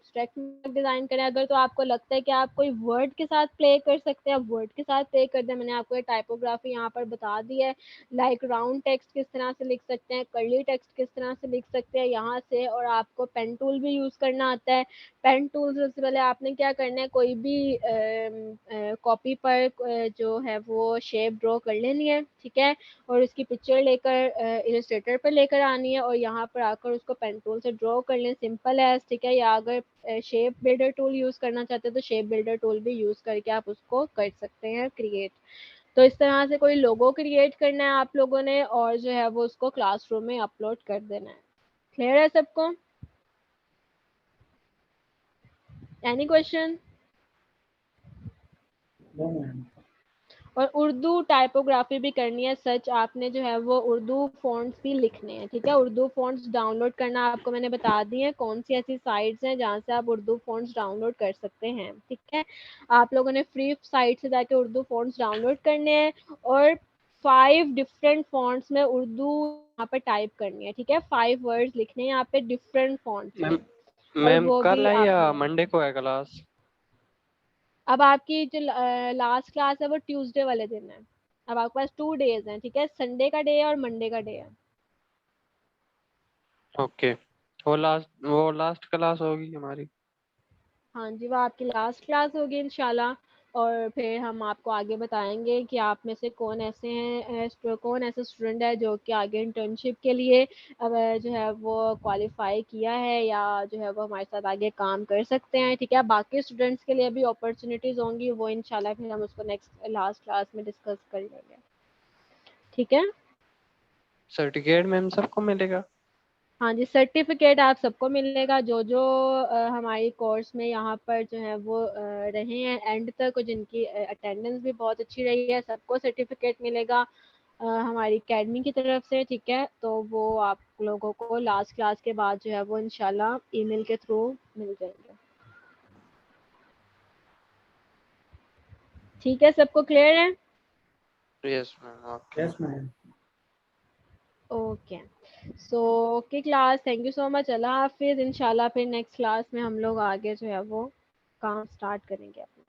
डिज़ाइन करें। अगर तो आपको लगता है कि आप कोई वर्ड के साथ प्ले कर सकते हैं, आप वर्ड के साथ प्ले कर दें। मैंने आपको ये टाइपोग्राफी यहाँ पर बता दी है, लाइक राउंड टेक्स्ट किस तरह से लिख सकते हैं, कर्ली टेक्स्ट किस तरह से लिख सकते हैं यहाँ से। और आपको पेन टूल भी यूज़ करना आता है। पेन टूल से पहले आपने क्या करना है, कोई भी कॉपी पर जो है वो शेप ड्रॉ कर लेनी है, ठीक है, और उसकी पिक्चर लेकर इलस्ट्रेटर पर लेकर आनी है और यहाँ पर आकर उसको पेन टूल से ड्रॉ कर लें, सिंपल है, ठीक है। या अगर शेप बिल्डर टूल यूज़ करना चाहते हैं तो शेप बिल्डर टूल भी यूज़ करके आप उसको कर सकते हैं क्रिएट। तो इस तरह से कोई लोगो क्रिएट करना है आप लोगों ने, और जो है वो उसको क्लासरूम में अपलोड कर देना है। क्लियर है सबको? Any question? No ma'am. और उर्दू टाइपोग्राफी भी करनी है। सच आपने जो है वो उर्दू फ़ॉन्ट्स भी लिखने हैं, ठीक है। उर्दू फ़ॉन्ट्स डाउनलोड करना आपको मैंने बता दी है कौन सी ऐसी साइट्स हैं जहाँ से आप उर्दू फ़ॉन्ट्स डाउनलोड कर सकते हैं, ठीक है। आप लोगों ने फ्री साइट से जाके उर्दू फ़ॉन्ट्स डाउनलोड करने हैं और 5 डिफरेंट फ़ॉन्ट्स में उर्दू यहाँ पर टाइप करनी है, ठीक है। 5 वर्ड्स लिखने हैं यहाँ पे डिफरेंट फ़ॉन्ट्स में, मैम और मैम वो भी कल है या आपने। मंडे को है क्लास? अब आपकी जो लास्ट क्लास है वो ट्यूसडे वाले दिन है। अब आपके पास 2 डेज हैं, ठीक है, संडे का डे है और मंडे का डे है। ओके, वो लास्ट क्लास होगी हमारी। हाँ जी, वो आपकी लास्ट क्लास होगी इंशाल्लाह। और फिर हम आपको आगे बताएंगे कि आप में से कौन ऐसे हैं, कौन ऐसे स्टूडेंट है जो कि आगे इंटर्नशिप के लिए अब जो है वो क्वालिफाई किया है, या जो है वो हमारे साथ आगे काम कर सकते हैं, ठीक है। बाकी स्टूडेंट्स के लिए भी अपॉर्चुनिटीज़ होंगी, वो इंशाल्लाह फिर हम उसको नेक्स्ट लास्ट क्लास में डिस्कस कर लेंगे, ठीक है। सर्टिफिकेट मैम सबको मिलेगा? हाँ जी, सर्टिफिकेट आप सबको मिलेगा, जो जो हमारी कोर्स में यहाँ पर जो है वो रहे हैं एंड तक, और जिनकी अटेंडेंस भी बहुत अच्छी रही है, सबको सर्टिफिकेट मिलेगा हमारी एकेडमी की तरफ से। ठीक है, तो वो आप लोगों को लास्ट क्लास के बाद जो है वो इंशाल्लाह ईमेल के थ्रू मिल जाएंगे। ठीक है, सबको क्लियर है? Yes ma'am. Okay. Yes, ma'am. Okay, so okay class, thank you so much. अल्लाह हाफिज। इंशाल्लाह फिर नेक्स्ट क्लास में हम लोग आगे जो है वो काम स्टार्ट करेंगे अपना।